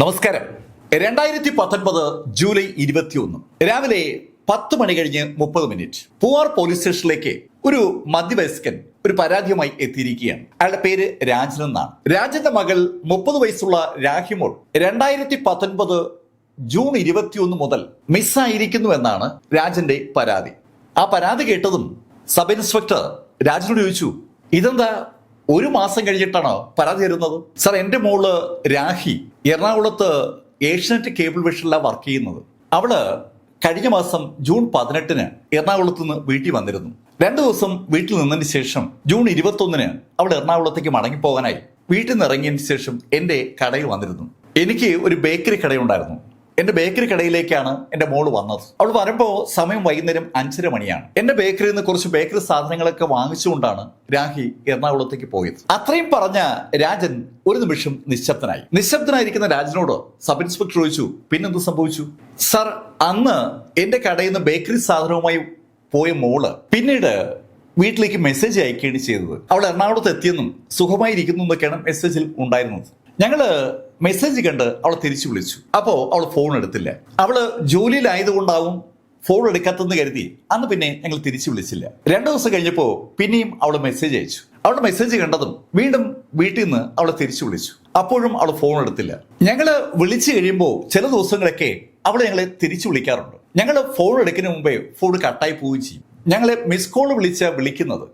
നമസ്കാരം. 2019 ജൂലൈ 21 രാവിലെ 10 മണി കഴിഞ്ഞ് 30 പൂവാർ പോലീസ് സ്റ്റേഷനിലേക്ക് ഒരു മധ്യവയസ്കൻ ഒരു പരാതിയുമായി എത്തിയിരിക്കുകയാണ്. അയാളുടെ പേര് രാജൻ എന്നാണ്. രാജന്റെ മകൾ 30 വയസ്സുള്ള രാഹിമോൾ 2019 ജൂൺ 21 മുതൽ മിസ്സായിരിക്കുന്നു എന്നാണ് രാജന്റെ പരാതി. ആ പരാതി കേട്ടതും സബ് ഇൻസ്പെക്ടർ രാജനോട് ചോദിച്ചു, ഇതെന്താ ഒരു മാസം കഴിഞ്ഞിട്ടാണോ പരാതി തരുന്നത്? സാർ, എന്റെ മോള് രാഹി എറണാകുളത്ത് ഏഷ്യാനെറ്റ് കേബിൾ വിഷനിലാണ് വർക്ക് ചെയ്യുന്നത്. അവള് കഴിഞ്ഞ മാസം ജൂൺ 18 എറണാകുളത്ത് നിന്ന് വീട്ടിൽ വന്നിരുന്നു. 2 ദിവസം വീട്ടിൽ നിന്നതിന് ശേഷം ജൂൺ 21 അവൾ എറണാകുളത്തേക്ക് മടങ്ങിപ്പോകാനായി വീട്ടിൽ നിന്ന് ഇറങ്ങിയതിന് ശേഷം എന്റെ കടയിൽ വന്നിരുന്നു. എനിക്ക് ഒരു ബേക്കറി കടയുണ്ടായിരുന്നു. എന്റെ ബേക്കറി കടയിലേക്കാണ് എന്റെ മോള് വന്നത്. അവൾ വരുമ്പോ സമയം വൈകുന്നേരം 5:30 മണിയാണ്. എന്റെ ബേക്കറിയിൽ നിന്ന് കുറച്ച് ബേക്കറി സാധനങ്ങളൊക്കെ വാങ്ങിച്ചുകൊണ്ടാണ് രാഹി എറണാകുളത്തേക്ക് പോയത്. അത്രയും പറഞ്ഞ രാജൻ ഒരു നിമിഷം നിശബ്ദനായിരിക്കുന്ന രാജനോട് സബ് ഇൻസ്പെക്ടർ ചോദിച്ചു, പിന്നെന്ത് സംഭവിച്ചു? സാർ, അന്ന് എന്റെ കടയിൽ നിന്ന് ബേക്കറി സാധനവുമായി പോയ മോള് പിന്നീട് വീട്ടിലേക്ക് മെസ്സേജ് അയക്കുകയാണ് ചെയ്തത്. അവൾ എറണാകുളത്ത് എത്തിയെന്നും സുഖമായിരിക്കുന്നു എന്നൊക്കെയാണ് മെസ്സേജിൽ ഉണ്ടായിരുന്നത്. ഞങ്ങള് മെസ്സേജ് കണ്ട് അവളെ തിരിച്ചു വിളിച്ചു. അപ്പോ അവൾ ഫോൺ എടുത്തില്ല. അവള് ജോലിയിലായതുകൊണ്ടാവും ഫോൺ എടുക്കാത്തെന്ന് കരുതി അന്ന് പിന്നെ ഞങ്ങൾ തിരിച്ചു വിളിച്ചില്ല. 2 ദിവസം കഴിഞ്ഞപ്പോ പിന്നെയും അവൾ മെസ്സേജ് അയച്ചു. അവളുടെ മെസ്സേജ് കണ്ടതും വീണ്ടും വീട്ടിൽ നിന്ന് അവളെ തിരിച്ചു വിളിച്ചു. അപ്പോഴും അവൾ ഫോൺ എടുത്തില്ല. ഞങ്ങള് വിളിച്ചു കഴിയുമ്പോൾ ചില ദിവസങ്ങളൊക്കെ അവളെ ഞങ്ങളെ തിരിച്ചു വിളിക്കാറുണ്ട്. ഞങ്ങള് ഫോൺ എടുക്കുന്നതിന് മുമ്പേ ഫോൺ കട്ടായി പോവുകയും ചെയ്യും. ഞങ്ങളെ മിസ് കോൾ വിളിക്കുന്നത്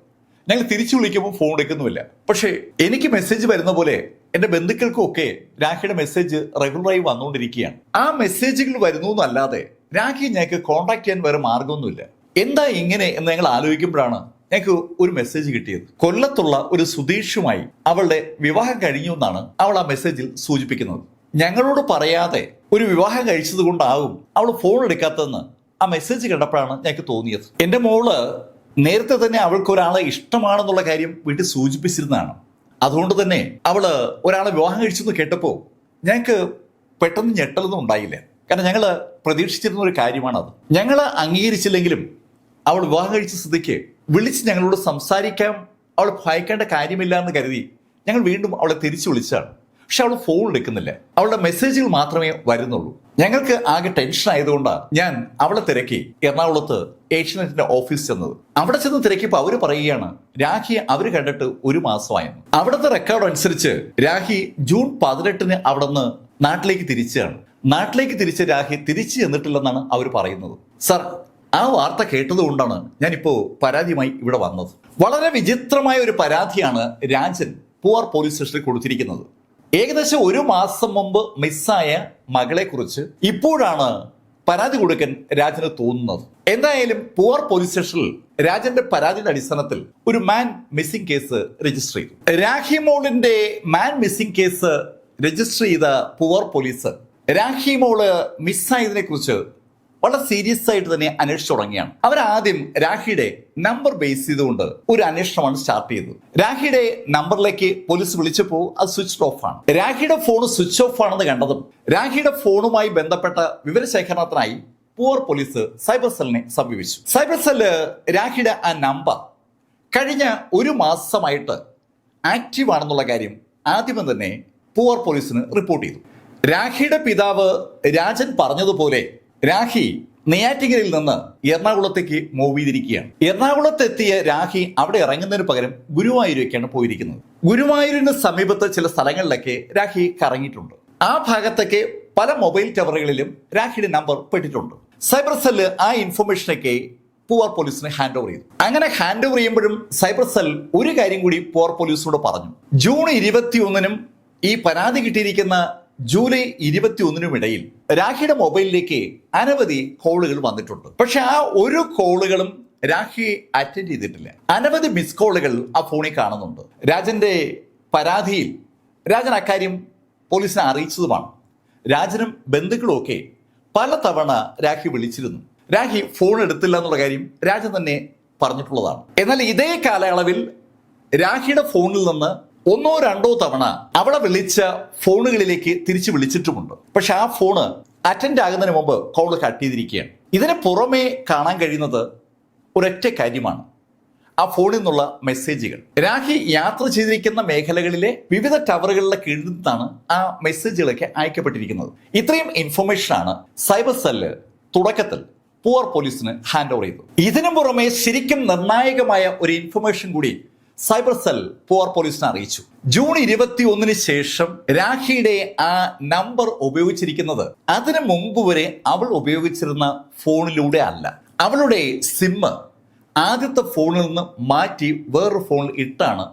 ഞങ്ങൾ തിരിച്ചു വിളിക്കുമ്പോൾ ഫോൺ എടുക്കുന്നുമില്ല. പക്ഷേ എനിക്ക് മെസ്സേജ് വരുന്ന പോലെ എന്റെ ബന്ധുക്കൾക്കും ഒക്കെ രാഖിയുടെ മെസ്സേജ് റെഗുലറായി വന്നുകൊണ്ടിരിക്കുകയാണ്. ആ മെസ്സേജുകൾ വരുന്നു എന്നല്ലാതെ രാഖി ഞങ്ങൾക്ക് കോൺടാക്ട് ചെയ്യാൻ വേറെ മാർഗമൊന്നുമില്ല. എന്താ ഇങ്ങനെ എന്ന് ഞങ്ങൾ ആലോചിക്കുമ്പോഴാണ് ഞങ്ങൾക്ക് ഒരു മെസ്സേജ് കിട്ടിയത്. കൊല്ലത്തുള്ള ഒരു സുധീഷുമായി അവളുടെ വിവാഹം കഴിഞ്ഞു എന്നാണ് അവൾ ആ മെസ്സേജിൽ സൂചിപ്പിക്കുന്നത്. ഞങ്ങളോട് പറയാതെ ഒരു വിവാഹം കഴിച്ചത് കൊണ്ടാവും അവൾ ഫോൺ എടുക്കാത്തതെന്ന് ആ മെസ്സേജ് കണ്ടപ്പോഴാണ് ഞങ്ങൾക്ക് തോന്നിയത്. എന്റെ മോള് നേരത്തെ തന്നെ അവൾക്ക് ഒരാളെ ഇഷ്ടമാണെന്നുള്ള കാര്യം വീട്ടിൽ സൂചിപ്പിച്ചിരുന്നതാണ്. അതുകൊണ്ട് തന്നെ അവള് ഒരാളെ വിവാഹം കഴിച്ചെന്ന് കേട്ടപ്പോൾ ഞങ്ങൾക്ക് പെട്ടെന്ന് ഞെട്ടലൊന്നും ഉണ്ടായില്ല. കാരണം ഞങ്ങള് പ്രതീക്ഷിച്ചിരുന്ന ഒരു കാര്യമാണത്. ഞങ്ങൾ അംഗീകരിച്ചില്ലെങ്കിലും അവൾ വിവാഹം കഴിച്ച സ്ഥിതിക്ക് വിളിച്ച് ഞങ്ങളോട് സംസാരിക്കാൻ അവൾ ഭയക്കേണ്ട കാര്യമില്ല എന്ന് കരുതി ഞങ്ങൾ വീണ്ടും അവളെ തിരിച്ചു വിളിച്ചാണ്. പക്ഷെ അവൾ ഫോൺ എടുക്കുന്നില്ല. അവളുടെ മെസ്സേജുകൾ മാത്രമേ വരുന്നുള്ളൂ. ഞങ്ങൾക്ക് ആകെ ടെൻഷൻ ആയതുകൊണ്ടാണ് ഞാൻ അവളെ തിരക്കി എറണാകുളത്ത് ഏഷ്യാനെറ്റിന്റെ ഓഫീസ് ചെന്നത്. അവിടെ ചെന്ന് തിരക്കിയപ്പോൾ അവര് പറയുകയാണ് രാഖിയെ അവര് കണ്ടിട്ട് 1 മാസമായെന്ന്. അവിടുത്തെ റെക്കോർഡ് അനുസരിച്ച് രാഖി ജൂൺ 18 അവിടെ നിന്ന് നാട്ടിലേക്ക് തിരിച്ചാണ്. നാട്ടിലേക്ക് തിരിച്ച രാഖി തിരിച്ചു ചെന്നിട്ടില്ലെന്നാണ് അവർ പറയുന്നത്. സർ, ആ വാർത്ത കേട്ടതുകൊണ്ടാണ് ഞാനിപ്പോ പരാതിയുമായി ഇവിടെ വന്നത്. വളരെ വിചിത്രമായ ഒരു പരാതിയാണ് രാജൻ പൂവാർ പോലീസ് സ്റ്റേഷനിൽ കൊടുത്തിരിക്കുന്നത്. ഏകദേശം 1 മാസം മുമ്പ് മിസ്സായ മകളെ കുറിച്ച് ഇപ്പോഴാണ് പരാതി കൊടുക്കാൻ രാജന് തോന്നുന്നത്. എന്തായാലും പൂവാർ പോലീസ് സ്റ്റേഷനിൽ രാജന്റെ പരാതിയുടെ അടിസ്ഥാനത്തിൽ ഒരു മാൻ മിസ്സിംഗ് കേസ് രജിസ്റ്റർ ചെയ്തു. രാഹിമോളിന്റെ മാൻ മിസ്സിംഗ് കേസ് രജിസ്റ്റർ ചെയ്ത പൂവാർ പോലീസ് രാഹിമോള് മിസ്സായതിനെ കുറിച്ച് വളരെ സീരിയസ് ആയിട്ട് തന്നെ അന്വേഷിച്ചു തുടങ്ങിയാണ്. അവരാദ്യം രാഹിയുടെ നമ്പർ ബേസ് ചെയ്തുകൊണ്ട് ഒരു അന്വേഷണമാണ് സ്റ്റാർട്ട് ചെയ്തത്. രാഹിയുടെ നമ്പറിലേക്ക് പോലീസ് വിളിച്ചപ്പോൾ അത് സ്വിച്ച് ഓഫ് ആണ്. രാഹിയുടെ ഫോൺ സ്വിച്ച് ഓഫ് ആണെന്ന് കണ്ടതും രാഹിയുടെ ഫോണുമായി ബന്ധപ്പെട്ട വിവരശേഖരണത്തിനായി പൂവാർ പോലീസ് സൈബർ സെല്ലിനെ സമീപിച്ചു. സൈബർ സെല്ല് രാഹിയുടെ ആ നമ്പർ കഴിഞ്ഞ 1 മാസമായിട്ട് ആക്റ്റീവ് ആണെന്നുള്ള കാര്യം ആദ്യമേ തന്നെ പൂവാർ പോലീസിന് റിപ്പോർട്ട് ചെയ്തു. രാഹിയുടെ പിതാവ് രാജൻ പറഞ്ഞതുപോലെ രാഹി നെയ്യാറ്റിൻകരയിൽ നിന്ന് എറണാകുളത്തേക്ക് മൂവ് ചെയ്തിരിക്കുകയാണ്. എറണാകുളത്തെത്തിയ രാഹി അവിടെ ഇറങ്ങുന്നതിന് പകരം ഗുരുവായൂരേക്കാണ് പോയിരിക്കുന്നത്. ഗുരുവായൂരിന് സമീപത്ത് ചില സ്ഥലങ്ങളിലൊക്കെ രാഹി കറങ്ങിയിട്ടുണ്ട്. ആ ഭാഗത്തൊക്കെ പല മൊബൈൽ ടവറുകളിലും രാഹിയുടെ നമ്പർ പെട്ടിട്ടുണ്ട്. സൈബർ സെല്ല് ആ ഇൻഫർമേഷനൊക്കെ പൂവാർ പോലീസിന് ഹാൻഡ് ഓവർ ചെയ്തു. അങ്ങനെ ഹാൻഡ് ഓവർ ചെയ്യുമ്പോഴും സൈബർ സെൽ ഒരു കാര്യം കൂടി പൂവാർ പോലീസിനോട് പറഞ്ഞു. ജൂൺ 21 ഈ പരാതി കിട്ടിയിരിക്കുന്ന ജൂലൈ 21 ഇടയിൽ രാഹിയുടെ മൊബൈലിലേക്ക് അനവധി കോളുകൾ വന്നിട്ടുണ്ട്. പക്ഷെ ആ ഒരു കോളുകളും രാഹി അറ്റൻഡ് ചെയ്തിട്ടില്ല. അനവധി മിസ് കോളുകൾ ആ ഫോണിൽ കാണുന്നുണ്ട്. രാജന്റെ പരാതിയിൽ രാജൻ അക്കാര്യം പോലീസിനെ അറിയിച്ചതുമാണ്. രാജനും ബന്ധുക്കളും ഒക്കെ പലതവണ രാഹി വിളിച്ചിരുന്നു. രാഹി ഫോൺ എടുത്തില്ല എന്നുള്ള കാര്യം രാജൻ തന്നെ പറഞ്ഞിട്ടുള്ളതാണ്. എന്നാൽ ഇതേ കാലയളവിൽ രാഹിയുടെ ഫോണിൽ നിന്ന് 1 or 2 തവണ അവളെ വിളിച്ച ഫോണുകളിലേക്ക് തിരിച്ചു വിളിച്ചിട്ടുമുണ്ട്. പക്ഷെ ആ ഫോണ് അറ്റൻഡ് ആകുന്നതിന് മുമ്പ് കോൾ കട്ട് ചെയ്തിരിക്കുകയാണ്. ഇതിന് പുറമെ കാണാൻ കഴിയുന്നത് ഒരൊറ്റ കാര്യമാണ്. ആ ഫോണിൽ നിന്നുള്ള മെസ്സേജുകൾ. രാഖി യാത്ര ചെയ്തിരിക്കുന്ന മേഖലകളിലെ വിവിധ ടവറുകളുടെ കീഴിൽ നിന്നാണ് ആ മെസ്സേജുകളൊക്കെ അയക്കപ്പെട്ടിരിക്കുന്നത്. ഇത്രയും ഇൻഫർമേഷനാണ് സൈബർ സെല്ല് തുടക്കത്തിൽ പൂവർ പോലീസിന് ഹാൻഡ് ഓവർ ചെയ്തു. ഇതിനു പുറമെ ശരിക്കും നിർണായകമായ ഒരു ഇൻഫർമേഷൻ കൂടി സൈബർ സെൽ പൂവർ പോലീസിനെ അറിയിച്ചു. ജൂൺ 21 ശേഷം രാഖിയുടെ ആ നമ്പർ ഉപയോഗിച്ചിരിക്കുന്നത് അതിനു മുമ്പ് വരെ അവൾ ഉപയോഗിച്ചിരുന്ന ഫോണിലൂടെ അല്ല. അവളുടെ സിമ്മ് ആദ്യത്തെ ഫോണിൽ നിന്ന് മാറ്റി വേറൊരു ഫോണിൽ ഇട്ടാണ്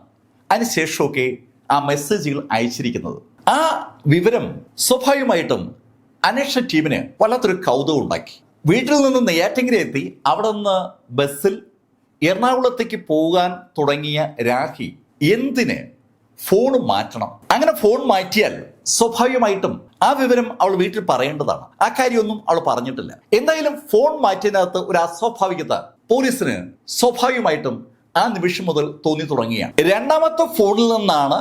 അതിനുശേഷമൊക്കെ ആ മെസ്സേജുകൾ അയച്ചിരിക്കുന്നത്. ആ വിവരം സ്വാഭാവികമായിട്ടും അന്വേഷണ ടീമിന് വല്ലാത്തൊരു കൗതുകം ഉണ്ടാക്കി. വീട്ടിൽ നിന്ന് നെയ്യാറ്റിൻകര എത്തി അവിടെ നിന്ന് ബസ്സിൽ എറണാകുളത്തേക്ക് പോകാൻ തുടങ്ങിയ രാഖി എന്തിന് ഫോൺ മാറ്റണം? അങ്ങനെ ഫോൺ മാറ്റിയാൽ സ്വാഭാവികമായിട്ടും ആ വിവരം അവൾ വീട്ടിൽ പറയേണ്ടതാണ്. ആ കാര്യമൊന്നും അവൾ പറഞ്ഞിട്ടില്ല. എന്തായാലും ഫോൺ മാറ്റിയതിനകത്ത് ഒരു അസ്വാഭാവികത പോലീസിന് സ്വാഭാവികമായിട്ടും ആ നിമിഷം മുതൽ തോന്നി തുടങ്ങിയാണ്. രണ്ടാമത്തെ ഫോണിൽ നിന്നാണ്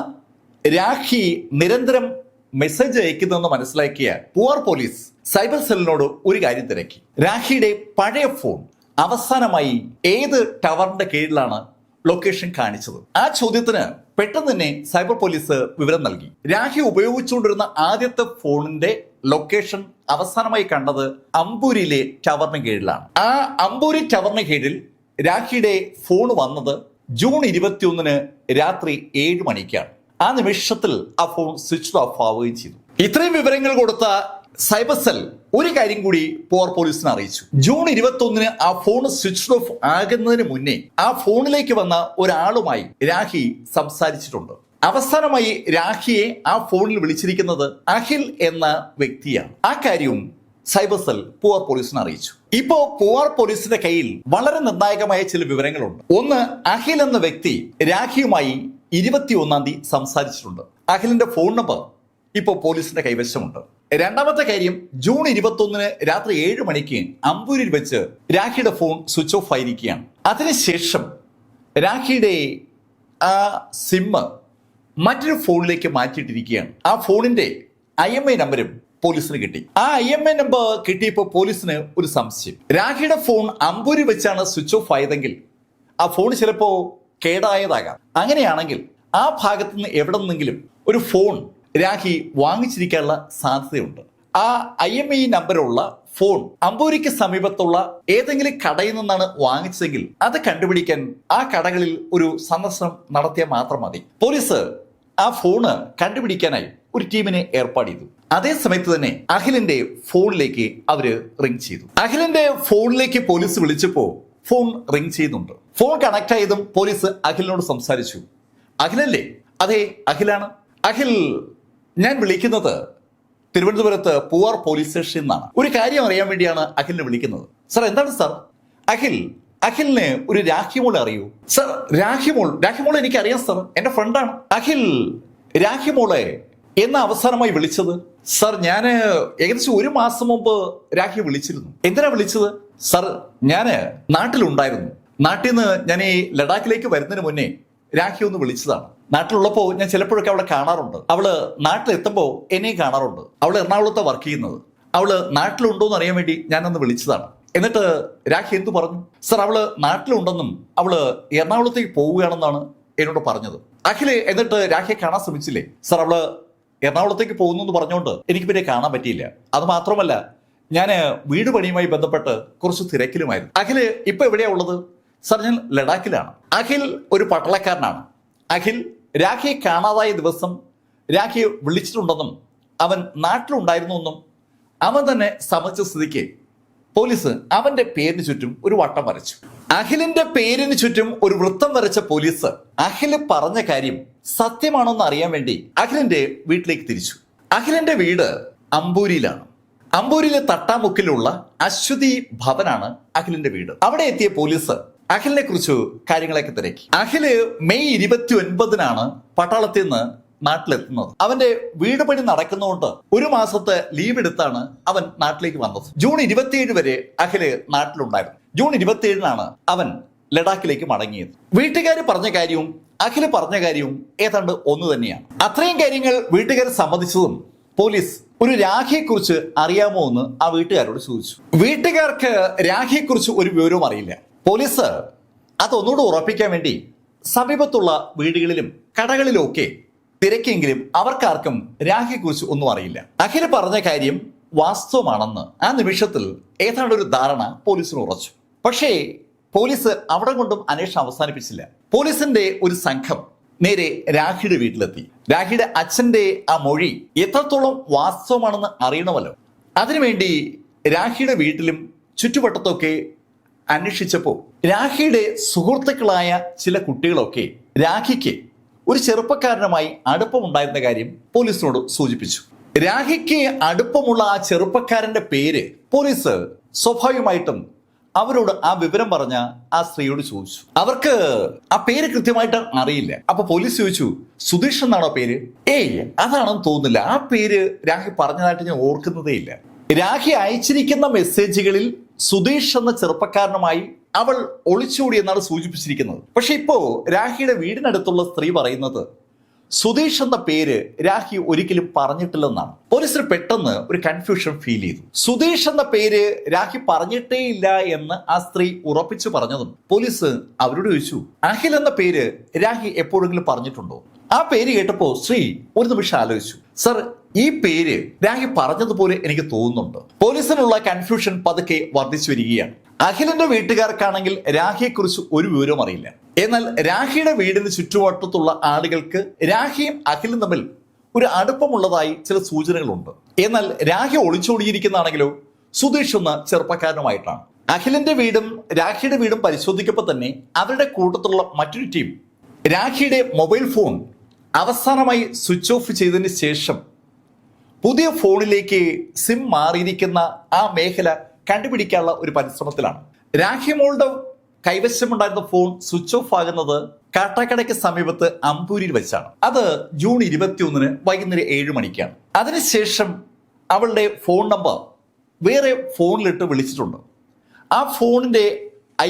രാഖി നിരന്തരം മെസ്സേജ് അയക്കുന്നതെന്ന് മനസ്സിലാക്കിയ പൂവർ പോലീസ് സൈബർ സെല്ലിനോട് ഒരു കാര്യം തിരക്കി. രാഖിയുടെ പഴയ ഫോൺ അവസാനമായി ഏത് ടവറിന്റെ കീഴിലാണ് ലൊക്കേഷൻ കാണിച്ചത്? ആ ചോദ്യത്തിന് പെട്ടെന്ന് തന്നെ സൈബർ പോലീസ് വിവരം നൽകി. രാഖി ഉപയോഗിച്ചുകൊണ്ടിരുന്ന ആദ്യത്തെ ഫോണിന്റെ ലൊക്കേഷൻ അവസാനമായി കണ്ടത് അമ്പൂരിയിലെ ടവറിന് കീഴിലാണ്. ആ അമ്പൂരി ടവറിന് കീഴിൽ രാഖിയുടെ ഫോൺ വന്നത് ജൂൺ 21 രാത്രി 7 മണിക്കാണ്. ആ നിമിഷത്തിൽ ആ ഫോൺ സ്വിച്ച് ഓഫ് ആവുകയും ചെയ്തു. ഇത്രയും വിവരങ്ങൾ കൊടുത്ത സൈബർ സെൽ ഒരു കാര്യം കൂടി പൂവർ പോലീസിനെ അറിയിച്ചു. ജൂൺ 21 ആ ഫോൺ സ്വിച്ച് ഓഫ് ആകുന്നതിന് മുന്നേ ആ ഫോണിലേക്ക് വന്ന ഒരാളുമായി രാഖി സംസാരിച്ചിട്ടുണ്ട്. അവസാനമായി രാഖിയെ ആ ഫോണിൽ വിളിച്ചിരിക്കുന്നത് അഖിൽ എന്ന വ്യക്തിയാണ്. ആ കാര്യവും സൈബർ സെൽ പൂവർ പോലീസിനെ അറിയിച്ചു. ഇപ്പോ പൂവർ പോലീസിന്റെ കയ്യിൽ വളരെ നിർണായകമായ ചില വിവരങ്ങളുണ്ട്. ഒന്ന്, അഖിൽ എന്ന വ്യക്തി രാഖിയുമായി 21 തീയതി സംസാരിച്ചിട്ടുണ്ട്. അഖിലിന്റെ ഫോൺ നമ്പർ ഇപ്പോൾ പോലീസിന്റെ കൈവശമുണ്ട്. രണ്ടാമത്തെ കാര്യം, ജൂൺ 21 രാത്രി 7 മണിക്ക് അമ്പൂരിൽ വെച്ച് രാഖിയുടെ ഫോൺ സ്വിച്ച് ഓഫ് ആയിരിക്കുകയാണ്. അതിനുശേഷം രാഖിയുടെ ആ സിമ്മ് മറ്റൊരു ഫോണിലേക്ക് മാറ്റിയിട്ടിരിക്കുകയാണ്. ആ ഫോണിന്റെ IMEI നമ്പരും പോലീസിന് കിട്ടി. ആ IMEI നമ്പർ കിട്ടിയപ്പോൾ പോലീസിന് ഒരു സംശയം. രാഖിയുടെ ഫോൺ അമ്പൂരിൽ വെച്ചാണ് സ്വിച്ച് ഓഫ് ആയതെങ്കിൽ ആ ഫോൺ ചിലപ്പോൾ കേടായതാകാം. അങ്ങനെയാണെങ്കിൽ ആ ഭാഗത്ത് നിന്ന് എവിടെ നിന്നെങ്കിലും ഒരു ഫോൺ രാഖി വാങ്ങിച്ചിരിക്കാനുള്ള സാധ്യതയുണ്ട്. ആ IMEI നമ്പറുള്ള ഫോൺ അമ്പൂരിക്ക് സമീപത്തുള്ള ഏതെങ്കിലും കടയിൽ നിന്നാണ് വാങ്ങിച്ചതെങ്കിൽ അത് കണ്ടുപിടിക്കാൻ ആ കടകളിൽ ഒരു സന്ദർശനം നടത്തിയാൽ മാത്രം മതി. പോലീസ് ആ ഫോണ് കണ്ടുപിടിക്കാനായി ഒരു ടീമിനെ ഏർപ്പാട് ചെയ്തു. അതേ സമയത്ത് തന്നെ അഖിലിന്റെ ഫോണിലേക്ക് അവര് റിംഗ് ചെയ്തു. അഖിലിന്റെ ഫോണിലേക്ക് പോലീസ് വിളിച്ചപ്പോ ഫോൺ റിംഗ് ചെയ്യുന്നുണ്ട്. ഫോൺ കണക്ട് ആയതും പോലീസ് അഖിലിനോട് സംസാരിച്ചു. അഖിലല്ലേ? അതെ, അഖിലാണ്. അഖിൽ, ഞാൻ വിളിക്കുന്നത് തിരുവനന്തപുരത്ത് പൂവർ പോലീസ് സ്റ്റേഷനിൽ നിന്നാണ്. ഒരു കാര്യം അറിയാൻ വേണ്ടിയാണ് അഖിലിനെ വിളിക്കുന്നത്. സർ, എന്താണ് സർ? അഖിലിന് ഒരു രാഖിമോളെ അറിയൂ? സർ, രാഖിമോളെ എനിക്ക് അറിയാം സർ, എന്റെ ഫ്രണ്ടാണ്. അഖിൽ രാഖിമോളെ എന്ന് അവസാനമായി വിളിച്ചത്? സർ, ഞാൻ ഏകദേശം 1 മാസം മുമ്പ് രാഖി വിളിച്ചിരുന്നു. എന്തിനാ വിളിച്ചത്? സർ, ഞാൻ നാട്ടിലുണ്ടായിരുന്നു. നാട്ടിൽ നിന്ന് ഞാൻ ഈ ലഡാക്കിലേക്ക് വരുന്നതിന് മുന്നേ രാഖി ഒന്ന് വിളിച്ചതാണ്. നാട്ടിലുള്ളപ്പോൾ ഞാൻ ചിലപ്പോഴൊക്കെ അവളെ കാണാറുണ്ട്. അവള് നാട്ടിലെത്തുമ്പോൾ എന്നെയും കാണാറുണ്ട്. അവള് എറണാകുളത്ത് വർക്ക് ചെയ്യുന്നത്. അവള് നാട്ടിലുണ്ടോ എന്ന് അറിയാൻ വേണ്ടി ഞാനൊന്ന് വിളിച്ചതാണ്. എന്നിട്ട് രാഖി എന്തു പറഞ്ഞു? സർ, അവള് നാട്ടിലുണ്ടെന്നും അവള് എറണാകുളത്തേക്ക് പോവുകയാണെന്നാണ് എന്നോട് പറഞ്ഞത്. അഖില് എന്നിട്ട് രാഖിയെ കാണാൻ ശ്രമിച്ചില്ലേ? സർ, അവള് എറണാകുളത്തേക്ക് പോകുന്നു എന്ന് പറഞ്ഞുകൊണ്ട് എനിക്ക് പിന്നെ കാണാൻ പറ്റിയില്ല. അത് മാത്രമല്ല, ഞാൻ വീട് പണിയുമായി ബന്ധപ്പെട്ട് കുറച്ച് തിരക്കിലുമായിരുന്നു. അഖില് ഇപ്പൊ എവിടെയാ ഉള്ളത്? സർ, ഞാൻ ലഡാക്കിലാണ്. അഖിൽ ഒരു പട്ടാളക്കാരനാണ്. അഖിൽ രാഖിയെ കാണാതായ ദിവസം രാഖിയെ വിളിച്ചിട്ടുണ്ടെന്നും അവൻ നാട്ടിലുണ്ടായിരുന്നു എന്നും അവൻ തന്നെ സമ്മതിച്ച സ്ഥിതിക്ക് പോലീസ് അവന്റെ പേരിന് ചുറ്റും ഒരു വട്ടം വരച്ചു. അഖിലിന്റെ പേരിന് ചുറ്റും ഒരു വൃത്തം വരച്ച പോലീസ് അഖിൽ പറഞ്ഞ കാര്യം സത്യമാണോ എന്ന് അറിയാൻ വേണ്ടി അഖിലിന്റെ വീട്ടിലേക്ക് തിരിച്ചു. അഖിലിന്റെ വീട് അമ്പൂരിയിലാണ്. അമ്പൂരിലെ തട്ടാമുക്കിലുള്ള അശ്വതി ഭവനാണ് അഖിലിന്റെ വീട്. അവിടെ എത്തിയ പോലീസ് അഖിലിനെ കുറിച്ച് കാര്യങ്ങളൊക്കെ തിരക്കി. അഖില് മെയ് 29 പട്ടാളത്തിൽ നിന്ന് നാട്ടിലെത്തുന്നത്. അവന്റെ വീട് പണി നടക്കുന്നതുകൊണ്ട് 1 മാസത്തെ ലീവ് എടുത്താണ് അവൻ നാട്ടിലേക്ക് വന്നത്. ജൂൺ 27 വരെ അഖില് നാട്ടിലുണ്ടായിരുന്നു. ജൂൺ 27 അവൻ ലഡാക്കിലേക്ക് മടങ്ങിയത്. വീട്ടുകാർ പറഞ്ഞ കാര്യവും അഖില് പറഞ്ഞ കാര്യവും ഏതാണ്ട് ഒന്ന് തന്നെയാണ്. അത്രയും കാര്യങ്ങൾ വീട്ടുകാർ സമ്മതിച്ചതും പോലീസ് ഒരു രാഖിയെക്കുറിച്ച് അറിയാമോ എന്ന് ആ വീട്ടുകാരോട് ചോദിച്ചു. വീട്ടുകാർക്ക് രാഖിയെക്കുറിച്ച് ഒരു വിവരവും അറിയില്ല. പോലീസ് അതൊന്നുകൂടെ ഉറപ്പിക്കാൻ വേണ്ടി സമീപത്തുള്ള വീടുകളിലും കടകളിലും ഒക്കെ തിരക്കെങ്കിലും അവർക്കാർക്കും രാഖിയെക്കുറിച്ച് ഒന്നും അറിയില്ല. അഖിൽ പറഞ്ഞ കാര്യം വാസ്തവമാണെന്ന് ആ നിമിഷത്തിൽ ഏതാണ്ട് ഒരു ധാരണ പോലീസിന് ഉറച്ചു. പക്ഷേ പോലീസ് അവിടെ കൊണ്ടും അന്വേഷണം അവസാനിപ്പിച്ചില്ല. പോലീസിന്റെ ഒരു സംഘം നേരെ രാഖിയുടെ വീട്ടിലെത്തി. രാഖിയുടെ അച്ഛന്റെ ആ മൊഴി എത്രത്തോളം വാസ്തവമാണെന്ന് അറിയണമല്ലോ. അതിനുവേണ്ടി രാഖിയുടെ വീട്ടിലും ചുറ്റുവട്ടത്തൊക്കെ അന്വേഷിച്ചപ്പോൾ രാഖിയുടെ സുഹൃത്തുക്കളായ ചില കുട്ടികളൊക്കെ രാഖിക്ക് ഒരു ചെറുപ്പക്കാരനുമായി അടുപ്പമുണ്ടായിരുന്ന കാര്യം പോലീസിനോട് സൂചിപ്പിച്ചു. രാഖിക്ക് അടുപ്പമുള്ള ആ ചെറുപ്പക്കാരന്റെ പേര് പോലീസ് സ്വാഭാവികമായിട്ടും അവരോട് ആ വിവരം പറഞ്ഞ ആ സ്ത്രീയോട് ചോദിച്ചു. അവർക്ക് ആ പേര് കൃത്യമായിട്ട് അറിയില്ല. അപ്പൊ പോലീസ് ചോദിച്ചു, സുധീഷ് എന്നാണോ പേര്? ഏയ്, അതാണെന്ന് തോന്നുന്നില്ല. ആ പേര് രാഖി പറഞ്ഞതായിട്ട് ഞാൻ ഓർക്കുന്നതേ ഇല്ല. രാഖി അയച്ചിരിക്കുന്ന മെസ്സേജുകളിൽ സുധീഷ് എന്ന ചെറുപ്പക്കാരനുമായി അവൾ ഒളിച്ചോടി എന്നാണ് സൂചിപ്പിച്ചിരിക്കുന്നത്. പക്ഷെ ഇപ്പോ രാഖിയുടെ വീടിനടുത്തുള്ള സ്ത്രീ പറയുന്നത് സുധീഷ് എന്ന പേര് രാഖി ഒരിക്കലും പറഞ്ഞിട്ടില്ലെന്നാണ്. പോലീസിന് പെട്ടെന്ന് ഒരു കൺഫ്യൂഷൻ ഫീൽ ചെയ്തു. സുധീഷ് എന്ന പേര് രാഖി പറഞ്ഞിട്ടേ ഇല്ല എന്ന് ആ സ്ത്രീ ഉറപ്പിച്ചു പറഞ്ഞതും പോലീസ് അവരോട് ചോദിച്ചു, അഖിൽ എന്ന പേര് രാഖി എപ്പോഴെങ്കിലും പറഞ്ഞിട്ടുണ്ടോ? ആ പേര് കേട്ടപ്പോ സ്ത്രീ ഒരു നിമിഷം ആലോചിച്ചു. സർ, ഈ പേര് രാഖി പറഞ്ഞതുപോലെ എനിക്ക് തോന്നുന്നുണ്ട്. പോലീസിനുള്ള കൺഫ്യൂഷൻ പതുക്കെ വർദ്ധിച്ചു വരികയാണ്. അഖിലിന്റെ വീട്ടുകാർക്കാണെങ്കിൽ രാഖിയെക്കുറിച്ച് ഒരു വിവരവും അറിയില്ല. എന്നാൽ രാഖിയുടെ വീടിന് ചുറ്റുവട്ടത്തുള്ള ആളുകൾക്ക് രാഖിയും അഖിലും തമ്മിൽ ഒരു അടുപ്പമുള്ളതായി ചില സൂചനകളുണ്ട്. എന്നാൽ രാഖി ഒളിച്ചോടിയിരിക്കുന്നതാണെങ്കിലോ സുധീഷ് എന്ന ചെറുപ്പക്കാരനുമായിട്ടാണ്. അഖിലിന്റെ വീടും രാഖിയുടെ വീടും പരിശോധിക്കപ്പോൾ തന്നെ അവരുടെ കൂട്ടത്തിലുള്ള മറ്റൊരു ടീം രാഖിയുടെ മൊബൈൽ ഫോൺ അവസാനമായി സ്വിച്ച് ഓഫ് ചെയ്തതിന് ശേഷം പുതിയ ഫോണിലേക്ക് സിം മാറിയിരിക്കുന്ന ആ മേഖല കണ്ടുപിടിക്കാനുള്ള ഒരു പരിശ്രമത്തിലാണ്. രാഖി മോളുടെ കൈവശമുണ്ടായിരുന്ന ഫോൺ സ്വിച്ച് ഓഫ് ആകുന്നത് കാട്ടാക്കടയ്ക്ക് സമീപത്ത് അമ്പൂരിൽ വെച്ചാണ്. അത് ജൂൺ 21 വൈകുന്നേരം 7 മണിക്കാണ്. അതിനുശേഷം അവളുടെ ഫോൺ നമ്പർ വേറെ ഫോണിലിട്ട് വിളിച്ചിട്ടുണ്ട്. ആ ഫോണിന്റെ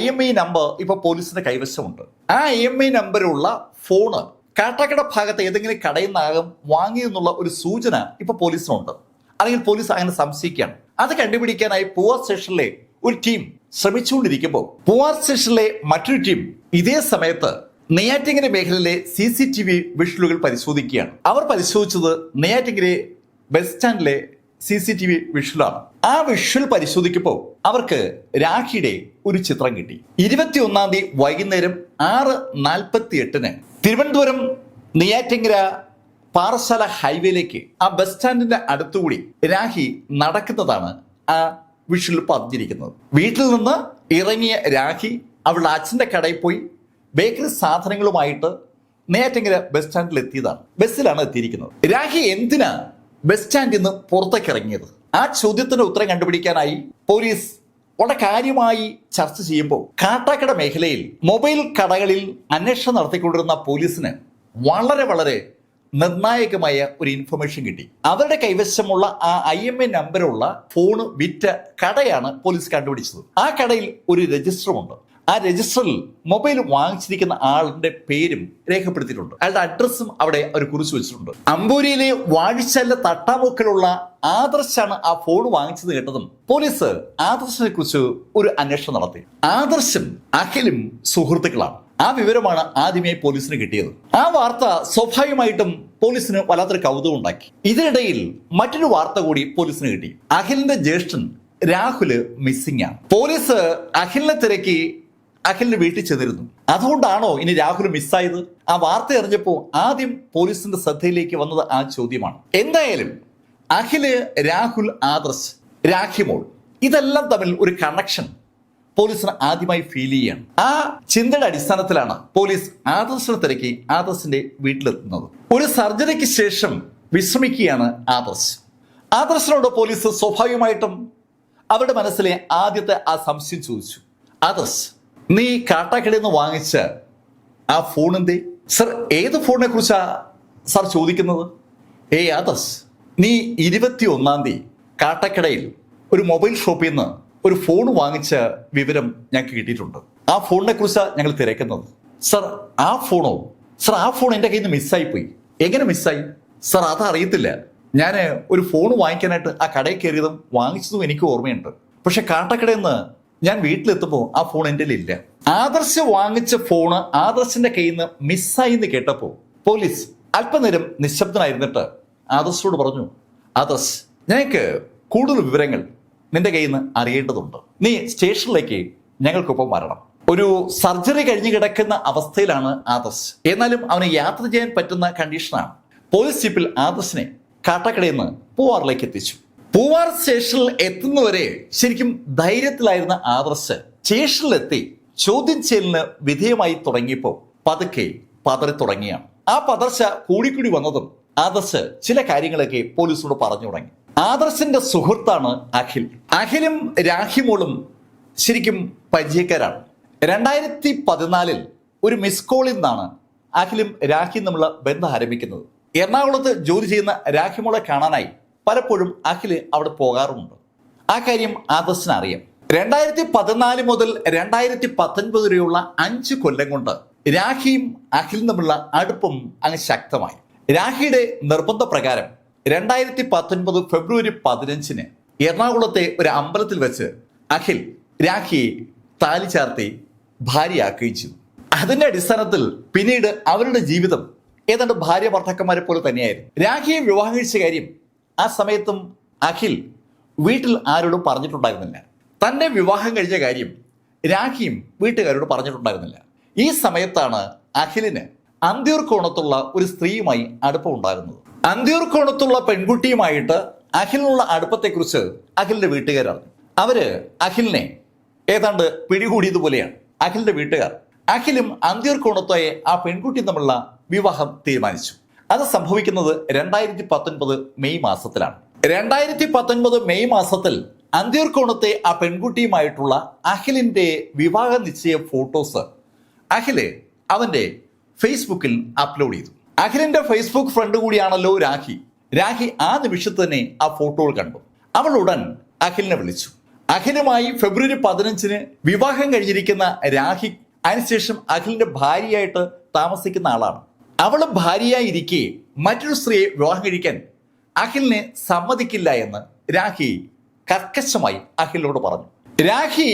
IMEI നമ്പർ ഇപ്പൊ പോലീസിന്റെ കൈവശമുണ്ട്. ആ IMEI നമ്പറുള്ള ഫോണ് കാട്ടാക്കട ഭാഗത്ത് ഏതെങ്കിലും കടയിൽ നിന്നാകും വാങ്ങിയെന്നുള്ള ഒരു സൂചന ഇപ്പൊ പോലീസിനുണ്ട്. അല്ലെങ്കിൽ പോലീസ് അങ്ങനെ സംശയിക്കുകയാണ്. അത് കണ്ടുപിടിക്കാനായി പൂവാർ സ്റ്റേഷനിലെ ഒരു ടീം ശ്രമിച്ചുകൊണ്ടിരിക്കുമ്പോൾ പൂവാർ സ്റ്റേഷനിലെ മറ്റൊരു ടീം ഇതേ സമയത്ത് നെയ്യാറ്റിങ്കര മേഖലയിലെ CCTV വിഷ്വലുകൾ പരിശോധിക്കുകയാണ്. അവർ പരിശോധിച്ചത് നെയ്യാറ്റിങ്കര ബസ് സ്റ്റാൻഡിലെ CCTV വിഷ്വലാണ്. ആ വിഷ്വൽ പരിശോധിക്കുമ്പോൾ അവർക്ക് രാഖിയുടെ ഒരു ചിത്രം കിട്ടി. 21-ാം തീയതി വൈകുന്നേരം 6:48 തിരുവനന്തപുരം നെയ്യാറ്റിങ്കര പാറശാല ഹൈവേയിലേക്ക് ആ ബസ് സ്റ്റാൻഡിന്റെ അടുത്തുകൂടി രാഖി നടക്കുന്നതാണ് ആ വിഷ്വൽ പതിഞ്ഞിരിക്കുന്നത്. വീട്ടിൽ നിന്ന് ഇറങ്ങിയ രാഖി അവളുടെ അച്ഛന്റെ കടയിൽ പോയി ബേക്കറി സാധനങ്ങളുമായിട്ട് നെയ്യാറ്റിങ്കര ബസ് സ്റ്റാൻഡിൽ എത്തിയതാണ്. ബസ്സിലാണ് എത്തിയിരിക്കുന്നത്. രാഖി എന്തിനാ ബസ് സ്റ്റാൻഡിൽ നിന്ന് പുറത്തേക്ക് ഇറങ്ങിയത്? ആ ചോദ്യത്തിന് ഉത്തരം കണ്ടുപിടിക്കാനായി പോലീസ് വളരെ കാര്യമായി ചർച്ച ചെയ്യുമ്പോൾ കാട്ടാക്കട മേഖലയിൽ മൊബൈൽ കടകളിൽ അന്വേഷണം നടത്തിക്കൊണ്ടിരുന്ന പോലീസിന് വളരെ നിർണായകമായ ഒരു ഇൻഫർമേഷൻ കിട്ടി. അവരുടെ കൈവശമുള്ള ആ IMEI നമ്പറുള്ള ഫോണ് വിറ്റ കടയാണ് പോലീസ് കണ്ടുപിടിച്ചത്. ആ കടയിൽ ഒരു രജിസ്റ്ററുമുണ്ട്. ആ രജിസ്റ്ററിൽ മൊബൈൽ വാങ്ങിച്ചിരിക്കുന്ന ആളിന്റെ പേരും രേഖപ്പെടുത്തിയിട്ടുണ്ട്. അയാളുടെ അഡ്രസ്സും അവിടെ അവർ കുറിച്ചു വെച്ചിട്ടുണ്ട്. അമ്പൂരിയിലെ വാഴിച്ചാലിലെ തട്ടാമുക്കലുള്ള ആദർശാണ് ആ ഫോൺ വാങ്ങിച്ചത് കേട്ടതും പോലീസ് ആദർശിനെ കുറിച്ച് ഒരു അന്വേഷണം നടത്തി. ആദർശും അഖിലും സുഹൃത്തുക്കളാണ്. ആ വിവരമാണ് ആദ്യമേ പോലീസിന് കിട്ടിയത്. ആ വാർത്ത സ്വാഭാവികമായിട്ടും പോലീസിന് വല്ലാത്തൊരു കൗതുകം ഉണ്ടാക്കി. ഇതിനിടയിൽ മറ്റൊരു വാർത്ത കൂടി പോലീസിന് കിട്ടി. അഖിലിന്റെ ജ്യേഷ്ഠൻ രാഹുല് മിസ്സിംഗ് ആണ്. പോലീസ് അഖിലിനെ തിരക്കി അഖിലിന്റെ വീട്ടിൽ ചെന്നിരുന്നു. അതുകൊണ്ടാണോ ഇനി രാഹുൽ മിസ്സായത്? ആ വാർത്ത അറിഞ്ഞപ്പോൾ ആദ്യം പോലീസിന്റെ ശ്രദ്ധയിലേക്ക് വന്നത് ആ ചോദ്യമാണ്. എന്തായാലും അഖില്, രാഹുൽ, ആദർശ്, രാഖിമോൾ ഇതെല്ലാം തമ്മിൽ ഒരു കണക്ഷൻ പോലീസിന് ആദ്യമായി ഫീൽ ചെയ്യാണ്. ആ ചിന്തയുടെ അടിസ്ഥാനത്തിലാണ് പോലീസ് ആദർശിനെ തിരക്കി ആദർശിന്റെ വീട്ടിലെത്തുന്നത്. ഒരു സർജറിക്ക് ശേഷം വിശ്രമിക്കുകയാണ് ആദർശ്. ആദർശിനോട് പോലീസ് സ്വാഭാവികമായിട്ടും അവരുടെ മനസ്സിലെ ആദ്യത്തെ ആ സംശയം ചോദിച്ചു. ആദർശ്, നീ കാട്ടാക്കടയിൽ നിന്ന് വാങ്ങിച്ച ആ ഫോൺ എന്തേ? സർ, ഏത് ഫോണിനെ കുറിച്ചാ സാർ ചോദിക്കുന്നത്? ആദർശ്, നീ 21-ാം തീയതി കാട്ടാക്കടയിൽ ഒരു മൊബൈൽ ഷോപ്പിൽ നിന്ന് ഒരു ഫോൺ വാങ്ങിച്ച വിവരം ഞങ്ങൾക്ക് കിട്ടിയിട്ടുണ്ട്. ആ ഫോണിനെ കുറിച്ചാണ് ഞങ്ങൾ തിരക്കുന്നത്. സർ, ആ ഫോണോ? സർ, ആ ഫോൺ എൻ്റെ കയ്യിൽ നിന്ന് മിസ്സായി പോയി. എങ്ങനെ മിസ്സായി? സർ, അതറിയത്തില്ല. ഞാൻ ഒരു ഫോൺ വാങ്ങിക്കാനായിട്ട് ആ കടയിൽ കയറിയതും വാങ്ങിച്ചതും എനിക്ക് ഓർമ്മയുണ്ട്. പക്ഷെ കാട്ടാക്കടയിൽ നിന്ന് ഞാൻ വീട്ടിലെത്തുമ്പോൾ ആ ഫോൺ എൻ്റെ ഇല്ല. ആദർശ് വാങ്ങിച്ച ഫോണ് ആദർശിന്റെ കയ്യിൽ നിന്ന് മിസ്സായി എന്ന് കേട്ടപ്പോൾ പോലീസ് അല്പനേരം നിശബ്ദനായിരുന്നിട്ട് ആദർശോട് പറഞ്ഞു, ആദർശ്, ഞങ്ങൾക്ക് കൂടുതൽ വിവരങ്ങൾ നിന്റെ കയ്യിൽ നിന്ന് അറിയേണ്ടതുണ്ട്. നീ സ്റ്റേഷനിലേക്ക് ഞങ്ങൾക്കൊപ്പം വരണം. ഒരു സർജറി കഴിഞ്ഞു കിടക്കുന്ന അവസ്ഥയിലാണ് ആദർശ്. എന്നാലും അവന് യാത്ര ചെയ്യാൻ പറ്റുന്ന കണ്ടീഷനാണ്. പോലീസ് ജീപ്പിൽ ആദർശിനെ കാട്ടാക്കടയിൽ നിന്ന് പൂവാറിലേക്ക് എത്തിച്ചു. പൂവാർ സ്റ്റേഷനിൽ എത്തുന്നവരെ ശരിക്കും ധൈര്യത്തിലായിരുന്ന ആദർശ് സ്റ്റേഷനിലെത്തി ചോദ്യം ചെയ്യലിന് വിധേയമായി തുടങ്ങിയപ്പോൾ പതുക്കെ പതറി തുടങ്ങിയാണ്. ആ പതർച്ച കൂടിക്കൂടി വന്നതും ആദർശ് ചില കാര്യങ്ങളൊക്കെ പോലീസിനോട് പറഞ്ഞു തുടങ്ങി. ആദർശിന്റെ സുഹൃത്താണ് അഖിൽ. അഖിലും രാഹിമോളും ശരിക്കും പരിചയക്കാരാണ്. 2014 ഒരു മിസ് കോളിൽ നിന്നാണ് അഖിലും രാഹിയും തമ്മിലുള്ള ബന്ധം ആരംഭിക്കുന്നത്. എറണാകുളത്ത് ജോലി ചെയ്യുന്ന രാഹിമോളെ കാണാനായി പലപ്പോഴും അഖില് അവിടെ പോകാറുമുണ്ട്. ആ കാര്യം ആദർശിന് അറിയാം. 2014 മുതൽ 2019 വരെയുള്ള 5 കൊല്ലം കൊണ്ട് രാഹിയും അഖിലും തമ്മിലുള്ള അടുപ്പം അങ്ങ് ശക്തമായി. രാഹിയുടെ നിർബന്ധപ്രകാരം 2019 ഫെബ്രുവരി 15 എറണാകുളത്തെ ഒരു അമ്പലത്തിൽ വെച്ച് അഖിൽ രാഹിയെ താലി ചാർത്തി ഭാര്യയാക്കുകയും ചെയ്തു. അതിന്റെ അടിസ്ഥാനത്തിൽ പിന്നീട് അവരുടെ ജീവിതം ഏതാണ്ട് ഭാര്യ ഭർത്താക്കന്മാരെ പോലെ തന്നെയായിരുന്നു. രാഹിയെ വിവാഹം കഴിച്ച കാര്യം ആ സമയത്തും അഖിൽ വീട്ടിൽ ആരോടും പറഞ്ഞിട്ടുണ്ടായിരുന്നില്ല. തന്നെ വിവാഹം കഴിച്ച കാര്യം രാഹിയും വീട്ടുകാരോട് പറഞ്ഞിട്ടുണ്ടായിരുന്നില്ല. ഈ സമയത്താണ് അഖിലിന് അന്തിയൂർക്കോണത്തുള്ള ഒരു സ്ത്രീയുമായി അടുപ്പമുണ്ടായിരുന്നത്. അന്തിയൂർക്കോണത്തുള്ള പെൺകുട്ടിയുമായിട്ട് അഖിലിനുള്ള അടുപ്പത്തെക്കുറിച്ച് അഖിലിന്റെ വീട്ടുകാരറിഞ്ഞു. അവര് അഖിലിനെ ഏതാണ്ട് പിടികൂടിയതുപോലെയാണ് അഖിലിന്റെ വീട്ടുകാർ. അഖിലും അന്തിയൂർക്കോണത്തായ ആ പെൺകുട്ടിയും തമ്മിലുള്ള വിവാഹം തീരുമാനിച്ചു. അത് സംഭവിക്കുന്നത് 2019 മെയ് മാസത്തിലാണ്. 2019 മെയ് മാസത്തിൽ അന്തിയൂർക്കോണത്തെ ആ പെൺകുട്ടിയുമായിട്ടുള്ള അഖിലിന്റെ വിവാഹ നിശ്ചയ ഫോട്ടോസ് അഖില് അവന്റെ ഫേസ്ബുക്കിൽ അപ്ലോഡ് ചെയ്തു. അഖിലിന്റെ ഫേസ്ബുക്ക് ഫ്രണ്ട് കൂടിയാണല്ലോ രാഹി. രാഹി ആ നിമിഷത്ത് തന്നെ ആ ഫോട്ടോകൾ കണ്ടു. അവൾ ഉടൻ അഖിലിനെ വിളിച്ചു. അഖിലുമായി ഫെബ്രുവരി 15 വിവാഹം കഴിഞ്ഞിരിക്കുന്ന രാഹി അതിനുശേഷം അഖിലിന്റെ ഭാര്യയായിട്ട് താമസിക്കുന്ന ആളാണ്. അവള് ഭാര്യയായിരിക്കെ മറ്റൊരു സ്ത്രീയെ വിവാഹം കഴിക്കാൻ അഖിലിനെ സമ്മതിക്കില്ല എന്ന് രാഹി കർക്കശമായി അഖിലിനോട് പറഞ്ഞു. രാഹി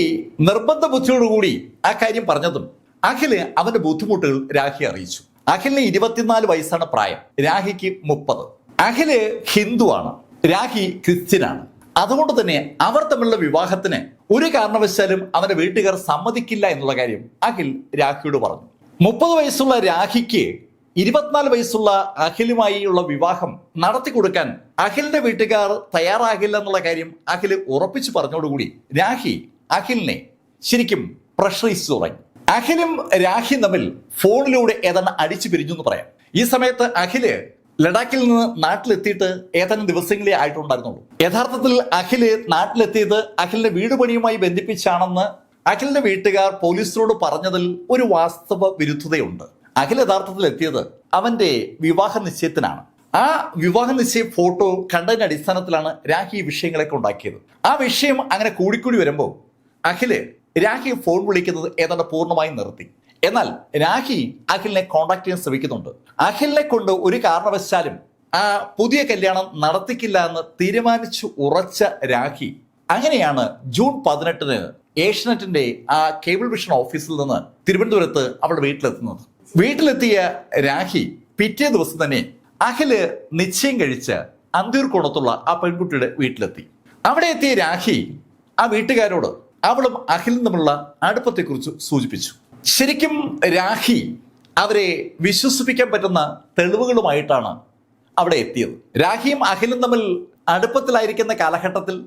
നിർബന്ധ ബുദ്ധിയോടുകൂടി ആ കാര്യം പറഞ്ഞതും അഖില് അവന്റെ ബുദ്ധിമുട്ടുകൾ രാഹി അറിയിച്ചു. അഖിലിന് 24 വയസ്സാണ് പ്രായം, രാഹിക്ക് 30. അഖില് ഹിന്ദുവാണ്, രാഹി ക്രിസ്ത്യനാണ്. അതുകൊണ്ട് തന്നെ അവർ തമ്മിലുള്ള വിവാഹത്തിന് ഒരു കാരണവശാലും അവന്റെ വീട്ടുകാർ സമ്മതിക്കില്ല എന്നുള്ള കാര്യം അഖിൽ രാഹിയോട് പറഞ്ഞു. 30 വയസ്സുള്ള രാഹിക്ക് 24 വയസ്സുള്ള അഖിലുമായുള്ള വിവാഹം നടത്തി കൊടുക്കാൻ അഖിലിന്റെ വീട്ടുകാർ തയ്യാറാകില്ല എന്നുള്ള കാര്യം അഖിൽ ഉറപ്പിച്ചു പറഞ്ഞോടുകൂടി രാഹി അഖിലിനെ ശരിക്കും പ്രഷറൈസ് തുടങ്ങി. അഖിലും രാഹിയും തമ്മിൽ ഫോണിലൂടെ ഏതാണ്ട് അടിച്ചു പിരിഞ്ഞു എന്ന് പറയാം. ഈ സമയത്ത് അഖില് ലഡാക്കിൽ നിന്ന് നാട്ടിലെത്തിയിട്ട് ഏതാനും ദിവസങ്ങളെ ആയിട്ടുണ്ടായിരുന്നുള്ളൂ. യഥാർത്ഥത്തിൽ അഖില് നാട്ടിലെത്തിയത് അഖിലിന്റെ വീട് പണിയുമായി ബന്ധിപ്പിച്ചാണെന്ന് അഖിലിന്റെ വീട്ടുകാർ പോലീസിനോട് പറഞ്ഞതിൽ ഒരു വാസ്തവ വിരുദ്ധതയുണ്ട്. അഖിൽ യഥാർത്ഥത്തിൽ എത്തിയത് അവന്റെ വിവാഹ നിശ്ചയത്തിനാണ്. ആ വിവാഹ നിശ്ചയ ഫോട്ടോ കണ്ടതിന്റെ അടിസ്ഥാനത്തിലാണ് രാഹി ഈ വിഷയങ്ങളൊക്കെ ഉണ്ടാക്കിയത്. ആ വിഷയം അങ്ങനെ കൂടിക്കൂടി വരുമ്പോൾ അഖില് രാഹി ഫോൺ വിളിക്കുന്നത് ഏതാണ്ട് പൂർണ്ണമായും നിർത്തി. എന്നാൽ രാഹി അഖിലിനെ കോണ്ടാക്ട് ചെയ്യാൻ ശ്രമിക്കുന്നുണ്ട്. അഖിലിനെ കൊണ്ട് ഒരു കാരണവശാലും ആ പുതിയ കല്യാണം നടത്തിക്കില്ല എന്ന് തീരുമാനിച്ചു ഉറച്ച രാഹി അങ്ങനെയാണ് ജൂൺ 18 ഏഷ്യനെറ്റിന്റെ ആ കേബിൾ വിഷൻ ഓഫീസിൽ നിന്ന് തിരുവനന്തപുരത്ത് അവളുടെ വീട്ടിലെത്തുന്നത്. വീട്ടിലെത്തിയ രാഹി പിറ്റേ ദിവസം തന്നെ അഖില് നിശ്ചയം കഴിച്ച് അന്തിയൂർക്കോണത്തുള്ള ആ പെൺകുട്ടിയുടെ വീട്ടിലെത്തി. അവിടെ എത്തിയ രാഹി ആ വീട്ടുകാരോട് അവളും അഖിലും തമ്മിലുള്ള അടുപ്പത്തെക്കുറിച്ച് സൂചിപ്പിച്ചു. ശരിക്കും രാഹി അവരെ വിശ്വസിപ്പിക്കാൻ പറ്റുന്ന തെളിവുകളുമായിട്ടാണ് അവിടെ എത്തിയത്. രാഹിയും അഖിലും തമ്മിൽ അടുപ്പത്തിലായിരിക്കുന്ന കാലഘട്ടത്തിൽ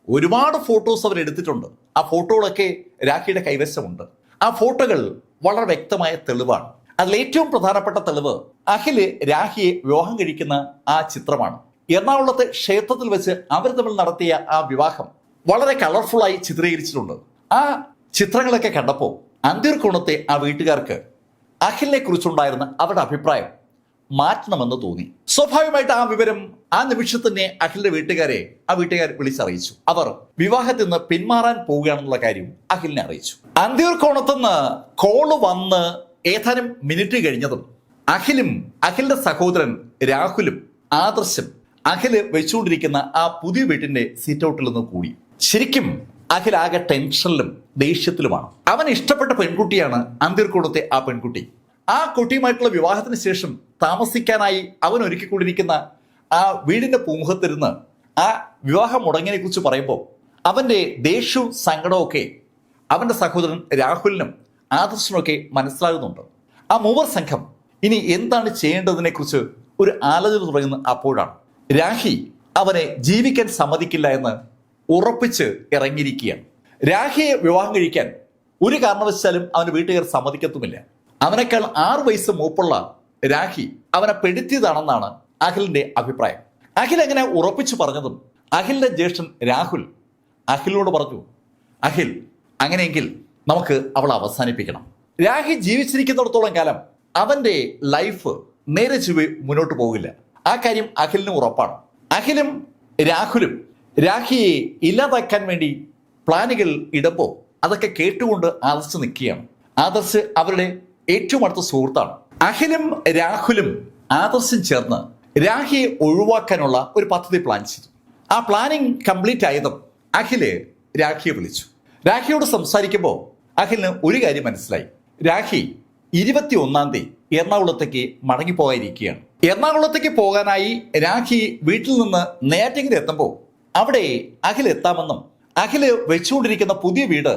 ഒരുപാട് ഫോട്ടോസ് അവർ എടുത്തിട്ടുണ്ട്. ആ ഫോട്ടോകളൊക്കെ രാഹിയുടെ കൈവശമുണ്ട്. ആ ഫോട്ടോകൾ വളരെ വ്യക്തമായ തെളിവാണ്. അതിൽ ഏറ്റവും പ്രധാനപ്പെട്ട തെളിവ് അഖില് രാഹിയെ വിവാഹം കഴിക്കുന്ന ആ ചിത്രമാണ്. എറണാകുളത്തെ ക്ഷേത്രത്തിൽ വെച്ച് അവർ തമ്മിൽ നടത്തിയ ആ വിവാഹം വളരെ കളർഫുള്ളായി ചിത്രീകരിച്ചിട്ടുണ്ട്. ആ ചിത്രങ്ങളൊക്കെ കണ്ടപ്പോൾ അന്തിയൂർക്കോണത്തെ ആ വീട്ടുകാർക്ക് അഖിലിനെ കുറിച്ചുണ്ടായിരുന്ന അവരുടെ അഭിപ്രായം മാറ്റണമെന്ന് തോന്നി. സ്വാഭാവികമായിട്ട് ആ വിവരം ആ നിമിഷത്തിൽ തന്നെ അഖിലിന്റെ വീട്ടുകാരെ ആ വീട്ടുകാർ വിളിച്ചറിയിച്ചു. അവർ വിവാഹത്തിൽ നിന്ന് പിന്മാറാൻ പോവുകയാണെന്നുള്ള കാര്യം അഖിലിനെ അറിയിച്ചു. അന്തിയൂർക്കോണത്തുനിന്ന് കോള് വന്ന് ഏതാനും മിനിറ്റ് കഴിഞ്ഞതും അഖിലും അഖിലിന്റെ സഹോദരൻ രാഹുലും ആദർശം അഖില് വെച്ചുകൊണ്ടിരിക്കുന്ന ആ പുതിയ വീട്ടിന്റെ സീറ്റ് ഔട്ടിൽ നിന്ന് കൂടി. ശരിക്കും അഖിൽ ആകെ ടെൻഷനിലും ദേഷ്യത്തിലുമാണ്. അവൻ ഇഷ്ടപ്പെട്ട പെൺകുട്ടിയാണ് അന്തിർകൂടത്തെ ആ പെൺകുട്ടി. ആ കുട്ടിയുമായിട്ടുള്ള വിവാഹത്തിന് ശേഷം താമസിക്കാനായി അവൻ ഒരുക്കിക്കൊണ്ടിരിക്കുന്ന ആ വീടിന്റെ പൂമുഖത്തിരുന്ന് ആ വിവാഹം മുടങ്ങിയതിനെ കുറിച്ച് പറയുമ്പോൾ അവന്റെ ദേഷ്യവും സങ്കടവും ഒക്കെ അവന്റെ സഹോദരൻ രാഹുലിനും ആദർശിനുമൊക്കെ മനസ്സിലാകുന്നുണ്ട്. ആ മൂവർ സംഘം ഇനി എന്താണ് ചെയ്യേണ്ടതിനെ കുറിച്ച് ഒരു ആലോചന തുടങ്ങുന്ന അപ്പോഴാണ് രാഹി അവനെ ജീവിക്കാൻ സമ്മതിക്കില്ല എന്ന് ഉറപ്പിച്ച് ഇറങ്ങിയിരിക്കുകയാണ്. രാഹിയെ വിവാഹം കഴിക്കാൻ ഒരു കാരണവശാലും അവന് വീട്ടുകാർ സമ്മതിക്കത്തുമില്ല. അവനേക്കാൾ 6 വയസ്സ് മൂപ്പുള്ള രാഹി അവനെ പെടുത്തിയതാണെന്നാണ് അഖിലിന്റെ അഭിപ്രായം. അഖിൽ അങ്ങനെ ഉറപ്പിച്ചു പറഞ്ഞതും അഖിലിന്റെ ജ്യേഷ്ഠൻ രാഹുൽ അഖിലിനോട് പറഞ്ഞു, അഖിൽ, അങ്ങനെയെങ്കിൽ നമുക്ക് അവളെ അവസാനിപ്പിക്കണം. രാഹി ജീവിച്ചിരിക്കുന്നിടത്തോളം കാലം അവന്റെ ലൈഫ് നേരെ ചൊവ്വേ മുന്നോട്ട് പോകില്ല. ആ കാര്യം അഖിലിന് ഉറപ്പാണ്. അഖിലും രാഹുലും രാഹിയെ ഇല്ലാതാക്കാൻ വേണ്ടി പ്ലാനുകൾ ഇടുമ്പോൾ അതൊക്കെ കേട്ടുകൊണ്ട് ആദർശ് നിൽക്കുകയാണ്. ആദർശ് അവരുടെ ഏറ്റവും അടുത്ത സുഹൃത്താണ്. അഖിലും രാഹുലും ആദർശും ചേർന്ന് രാഹിയെ ഒഴിവാക്കാനുള്ള ഒരു പദ്ധതി പ്ലാൻ ചെയ്തു. ആ പ്ലാനിങ് കംപ്ലീറ്റ് ആയതും അഖില് രാഹിയെ വിളിച്ചു. രാഹിയോട് സംസാരിക്കുമ്പോൾ അഖിലിന് ഒരു കാര്യം മനസ്സിലായി. രാഹി 21-ാം തീയതി എറണാകുളത്തേക്ക് മടങ്ങിപ്പോകാനിരിക്കുകയാണ്. എറണാകുളത്തേക്ക് പോകാനായി രാഹി വീട്ടിൽ നിന്ന് നെയ്യാറ്റിൻകര എത്തുമ്പോൾ അവിടെ അഖിൽ എത്താമെന്നും അഖില് വെച്ചുകൊണ്ടിരിക്കുന്ന പുതിയ വീട്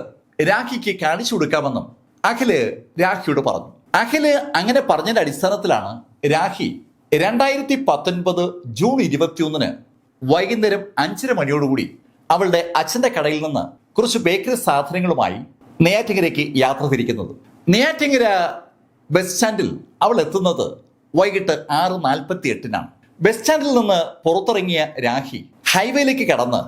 രാഹിക്ക് കാണിച്ചു കൊടുക്കാമെന്നും അഖില് രാഹിയോട് പറഞ്ഞു. അഖില് അങ്ങനെ പറഞ്ഞതിന്റെ അടിസ്ഥാനത്തിലാണ് രാഹി 2019 ജൂൺ 21 വൈകുന്നേരം 5:30 മണിയോടുകൂടി അവളുടെ അച്ഛന്റെ കടയിൽ നിന്ന് കുറച്ച് ബേക്കറി സാധനങ്ങളുമായി നെയ്യാറ്റിൻകരയ്ക്ക് യാത്ര തിരിക്കുന്നത്. നെയ്യാറ്റിൻകര ബസ് സ്റ്റാൻഡിൽ അവൾ എത്തുന്നത് വൈകിട്ട് 6:48 ബസ് സ്റ്റാൻഡിൽ നിന്ന് പുറത്തിറങ്ങിയ രാഹി ഹൈവേയിലേക്ക് കടന്ന്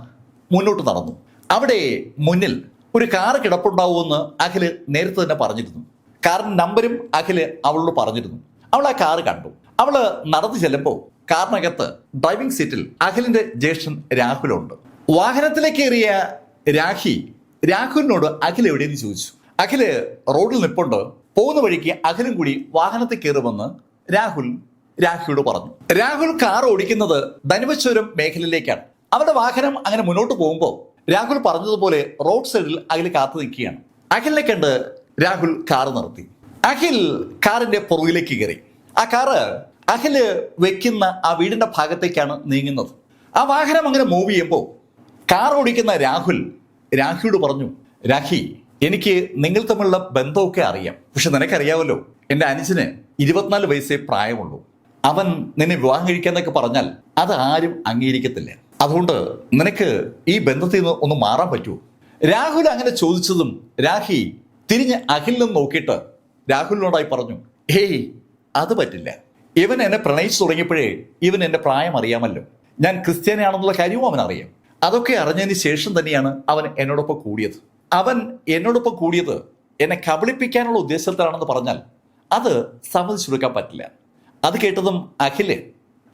മുന്നോട്ട് നടന്നു. അവിടെ മുന്നിൽ ഒരു കാർ കിടപ്പുണ്ടാവുമെന്ന് അഖില് നേരത്തെ തന്നെ പറഞ്ഞിരുന്നു. കാറിന്റെ നമ്പരും അഖില് അവളോട് പറഞ്ഞിരുന്നു. അവൾ ആ കാറ് കണ്ടു. അവള് നടന്നു ചെല്ലുമ്പോൾ കാറിനകത്ത് ഡ്രൈവിംഗ് സീറ്റിൽ അഖിലിന്റെ ജ്യേഷ്ഠൻ രാഹുലുണ്ട്. വാഹനത്തിലേക്ക് കയറിയ രാഹുലിനോട് അഖിൽ എവിടെയെന്ന് ചോദിച്ചു. അഖില് റോഡിൽ നിൽപ്പുണ്ട്, പോകുന്ന വഴിക്ക് അഖിലും കൂടി വാഹനത്തിൽ കയറുമെന്ന് രാഹിയോട് പറഞ്ഞു. രാഹുൽ കാർ ഓടിക്കുന്നത് ധനുവച്ചപുരം മേഖലയിലേക്കാണ്. അവരുടെ വാഹനം അങ്ങനെ മുന്നോട്ട് പോകുമ്പോൾ രാഹുൽ പറഞ്ഞതുപോലെ റോഡ് സൈഡിൽ അഖിൽ കാത്തു നിൽക്കുകയാണ്. അഖിലിനെ കണ്ട് രാഹുൽ കാർ നിർത്തി. അഖിൽ കാറിന്റെ പുറകിലേക്ക് കയറി. ആ കാറ് അഖില് വെക്കുന്ന ആ വീടിന്റെ ഭാഗത്തേക്കാണ് നീങ്ങുന്നത്. ആ വാഹനം അങ്ങനെ മൂവ് ചെയ്യുമ്പോൾ കാർ ഓടിക്കുന്ന രാഹിയോട് പറഞ്ഞു, രാഹി, എനിക്ക് നിങ്ങൾ തമ്മിലുള്ള ബന്ധമൊക്കെ അറിയാം. പക്ഷെ നിനക്കറിയാമല്ലോ, എൻ്റെ അനുജന് 24 വയസ്സേ പ്രായമുള്ളൂ. അവൻ നിന്നെ വിവാഹം കഴിക്കാന്നൊക്കെ പറഞ്ഞാൽ അത് ആരും അംഗീകരിക്കത്തില്ല. അതുകൊണ്ട് നിനക്ക് ഈ ബന്ധത്തിൽ നിന്ന് ഒന്ന് മാറാൻ പറ്റുമോ? രാഹുൽ അങ്ങനെ ചോദിച്ചതും രാഹി തിരിഞ്ഞ് അഖിലിനും നോക്കിയിട്ട് രാഹുലിനോടായി പറഞ്ഞു, ഏയ്, അത് പറ്റില്ല. ഇവൻ എന്നെ പ്രണയിച്ചു തുടങ്ങിയപ്പോഴേ ഇവൻ എൻ്റെ പ്രായം അറിയാമല്ലോ. ഞാൻ ക്രിസ്ത്യാനിയാണെന്നുള്ള കാര്യവും അവൻ അറിയാം. അതൊക്കെ അറിഞ്ഞതിന് ശേഷം തന്നെയാണ് അവൻ എന്നോടൊപ്പം കൂടിയത്. അവൻ എന്നോടൊപ്പം കൂടിയത് എന്നെ കബളിപ്പിക്കാനുള്ള ഉദ്ദേശത്തിലാണെന്ന് പറഞ്ഞാൽ അത് സമ്മതിച്ചു കൊടുക്കാൻ പറ്റില്ല. അത് കേട്ടതും അഖില്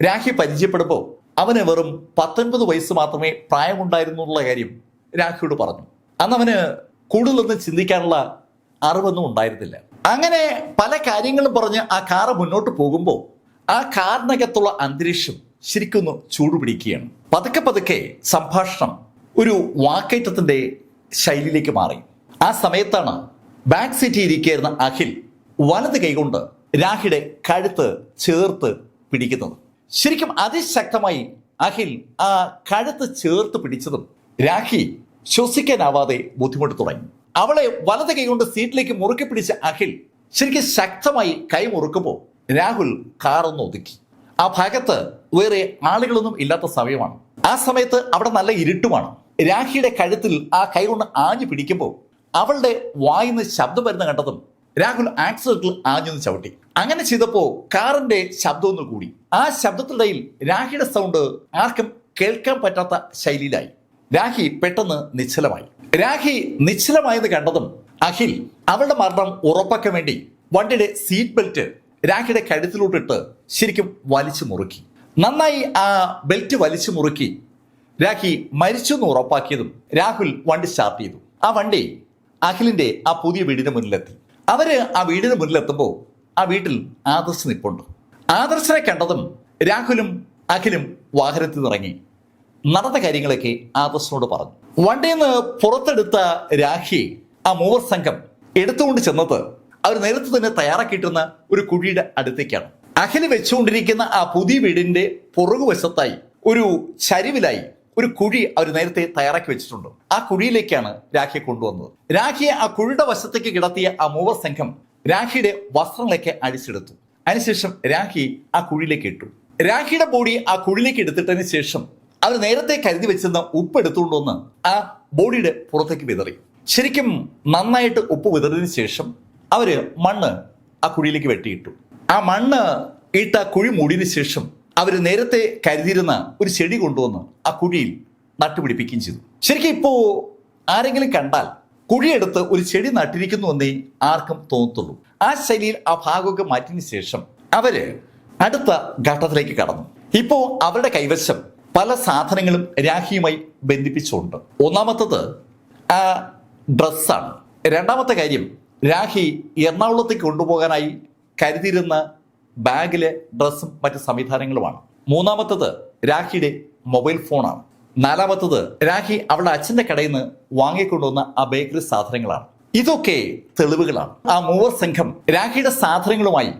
രാഹി പരിചയപ്പെടുമ്പോൾ അവന് വെറും 19 വയസ്സ് മാത്രമേ പ്രായമുണ്ടായിരുന്നുള്ള കാര്യം രാഹിയോട് പറഞ്ഞു. അന്ന് അവന് കൂടുതലൊന്നും ചിന്തിക്കാനുള്ള അറിവൊന്നും ഉണ്ടായിരുന്നില്ല. അങ്ങനെ പല കാര്യങ്ങളും പറഞ്ഞ് ആ കാറ് മുന്നോട്ട് പോകുമ്പോൾ ആ കാറിനകത്തുള്ള അന്തരീക്ഷം ശരിക്കൊന്ന് ചൂടുപിടിക്കുകയാണ്. പതുക്കെ പതുക്കെ സംഭാഷണം ഒരു വാക്കേറ്റത്തിന്റെ ശൈലിയിലേക്ക് മാറി. ആ സമയത്താണ് ബാക്ക് സീറ്റിൽ ഇരിക്കുന്ന അഖിൽ വലത് കൈകൊണ്ട് രാഹിയുടെ കഴുത്ത് ചേർത്ത് പിടിക്കുന്നത്. ശരിക്കും അതിശക്തമായി അഖിൽ ആ കഴുത്ത് ചേർത്ത് പിടിച്ചതും രാഹി ശ്വസിക്കാനാവാതെ ബുദ്ധിമുട്ട് തുടങ്ങി. അവളെ വലത് കൈകൊണ്ട് സീറ്റിലേക്ക് മുറുക്കി പിടിച്ച അഖിൽ ശരിക്കും ശക്തമായി കൈ മുറുക്കുമ്പോൾ രാഹുൽ കാറൊന്ന് ഒതുക്കി. ആ ഭാഗത്ത് വേറെ ആളുകളൊന്നും ഇല്ലാത്ത സമയമാണ്. ആ സമയത്ത് അവിടെ നല്ല ഇരുട്ടുമാണ്. രാഹിയുടെ കഴുത്തിൽ ആ കൈ കൊണ്ട് ആഞ്ഞു പിടിക്കുമ്പോൾ അവളുടെ വായിന്ന് ശബ്ദം വരുന്ന കണ്ടതും രാഹുൽ ആക്സിഡന്റിൽ ആഞ്ഞൊന്ന് ചവിട്ടി. അങ്ങനെ ചെയ്തപ്പോൾ കാറിന്റെ ശബ്ദം ഒന്ന് കൂടി. ആ ശബ്ദത്തിനിടയിൽ രാഹിയുടെ സൗണ്ട് ആർക്കും കേൾക്കാൻ പറ്റാത്ത ശൈലിയിലായി. രാഹി പെട്ടെന്ന് നിശ്ചലമായി. രാഹി നിശ്ചലമായത് കണ്ടതും അഖിൽ അവളുടെ മരണം ഉറപ്പാക്കാൻ വേണ്ടി വണ്ടിയുടെ സീറ്റ് ബെൽറ്റ് രാഹിയുടെ കഴുത്തിലോട്ടിട്ട് ശരിക്കും വലിച്ചു മുറുക്കി. നന്നായി ആ ബെൽറ്റ് വലിച്ചു മുറുക്കി രാഹി മരിച്ചു എന്ന് ഉറപ്പാക്കിയതും രാഹുൽ വണ്ടി സ്റ്റാർട്ട് ചെയ്തു. ആ വണ്ടി അഖിലിന്റെ ആ പുതിയ വീടിന് മുന്നിലെത്തി. അവര് ആ വീടിന് മുന്നിലെത്തുമ്പോൾ ആ വീട്ടിൽ ആദർശ് നിൽപ്പുണ്ട്. ആദർശിനെ കണ്ടതും രാഹുലും അഖിലും വാഹനത്തിൽ ഇറങ്ങി നടന്ന കാര്യങ്ങളൊക്കെ ആദർശനോട് പറഞ്ഞു. വണ്ടിയിൽ നിന്ന് പുറത്തെടുത്ത രാഖിയെ ആ മൂവർ സംഘം എടുത്തുകൊണ്ട് ചെന്നത് അവർ നേരത്തെ തന്നെ തയ്യാറാക്കിയിട്ടുന്ന ഒരു കുഴിയുടെ അടുത്തേക്കാണ്. അഖിൽ വെച്ചുകൊണ്ടിരിക്കുന്ന ആ പുതിയ വീടിന്റെ പുറകുവശത്തായി ഒരു ചരിവിലായി ഒരു കുഴി അവർ നേരത്തെ തയ്യാറാക്കി വെച്ചിട്ടുണ്ട്. ആ കുഴിയിലേക്കാണ് രാഖിയെ കൊണ്ടുവന്നത്. രാഖിയെ ആ കുഴിയുടെ വശത്തേക്ക് കിടത്തിയ ആ മൂവർ സംഘം രാഖിയുടെ വസ്ത്രങ്ങളൊക്കെ അഴിച്ചെടുത്തു. അതിനുശേഷം രാഖി ആ കുഴിയിലേക്ക് ഇട്ടു. രാഖിയുടെ ബോഡി ആ കുഴിയിലേക്ക് എടുത്തിട്ടതിന് ശേഷം അവർ നേരത്തെ കരുതി വെച്ചിരുന്ന ഉപ്പ് എടുത്തുകൊണ്ടുവന്ന് ആ ബോഡിയുടെ പുറത്തേക്ക് വിതറി. ശരിക്കും നന്നായിട്ട് ഉപ്പ് വിതറിയതിനു ശേഷം അവര് മണ്ണ് ആ കുഴിയിലേക്ക് വെട്ടിയിട്ടു. ആ മണ്ണ് ഇട്ട കുഴി മൂടിയതിനു ശേഷം അവർ നേരത്തെ കരുതിയിരുന്ന ഒരു ചെടി കൊണ്ടുവന്ന് ആ കുഴിയിൽ നട്ടുപിടിപ്പിക്കുകയും ചെയ്തു. ശരിക്കും ഇപ്പോ ആരെങ്കിലും കണ്ടാൽ കുഴിയെടുത്ത് ഒരു ചെടി നട്ടിരിക്കുന്നു എന്നേ ആർക്കും തോന്നത്തുള്ളൂ. ആ ശൈലിയിൽ ആ ഭാഗമൊക്കെ മാറ്റിയതിനു ശേഷം അവര് അടുത്ത ഘട്ടത്തിലേക്ക് കടന്നു. ഇപ്പോ അവരുടെ കൈവശം പല സാധനങ്ങളും രാഖിയുമായി ബന്ധിപ്പിച്ചുകൊണ്ട് ഒന്നാമത്തത് ആ ഡ്രസ്സാണ്. രണ്ടാമത്തെ കാര്യം രാഖി എറണാകുളത്തേക്ക് കൊണ്ടുപോകാനായി കരുതിയിരുന്ന ബാഗിലെ ഡ്രസ്സും മറ്റ് സംവിധാനങ്ങളുമാണ്. മൂന്നാമത്തത് രാഖിയുടെ മൊബൈൽ ഫോണാണ്. നാലാമത്തത് രാഖി അവളുടെ അച്ഛന്റെ കടയിൽ നിന്ന് വാങ്ങിക്കൊണ്ടുവന്ന ആ ബേക്കറി സാധനങ്ങളാണ്. ഇതൊക്കെ തെളിവുകളാണ്. ആ മൂവർ സംഘം രാഖിയുടെ സാധനങ്ങളുമായി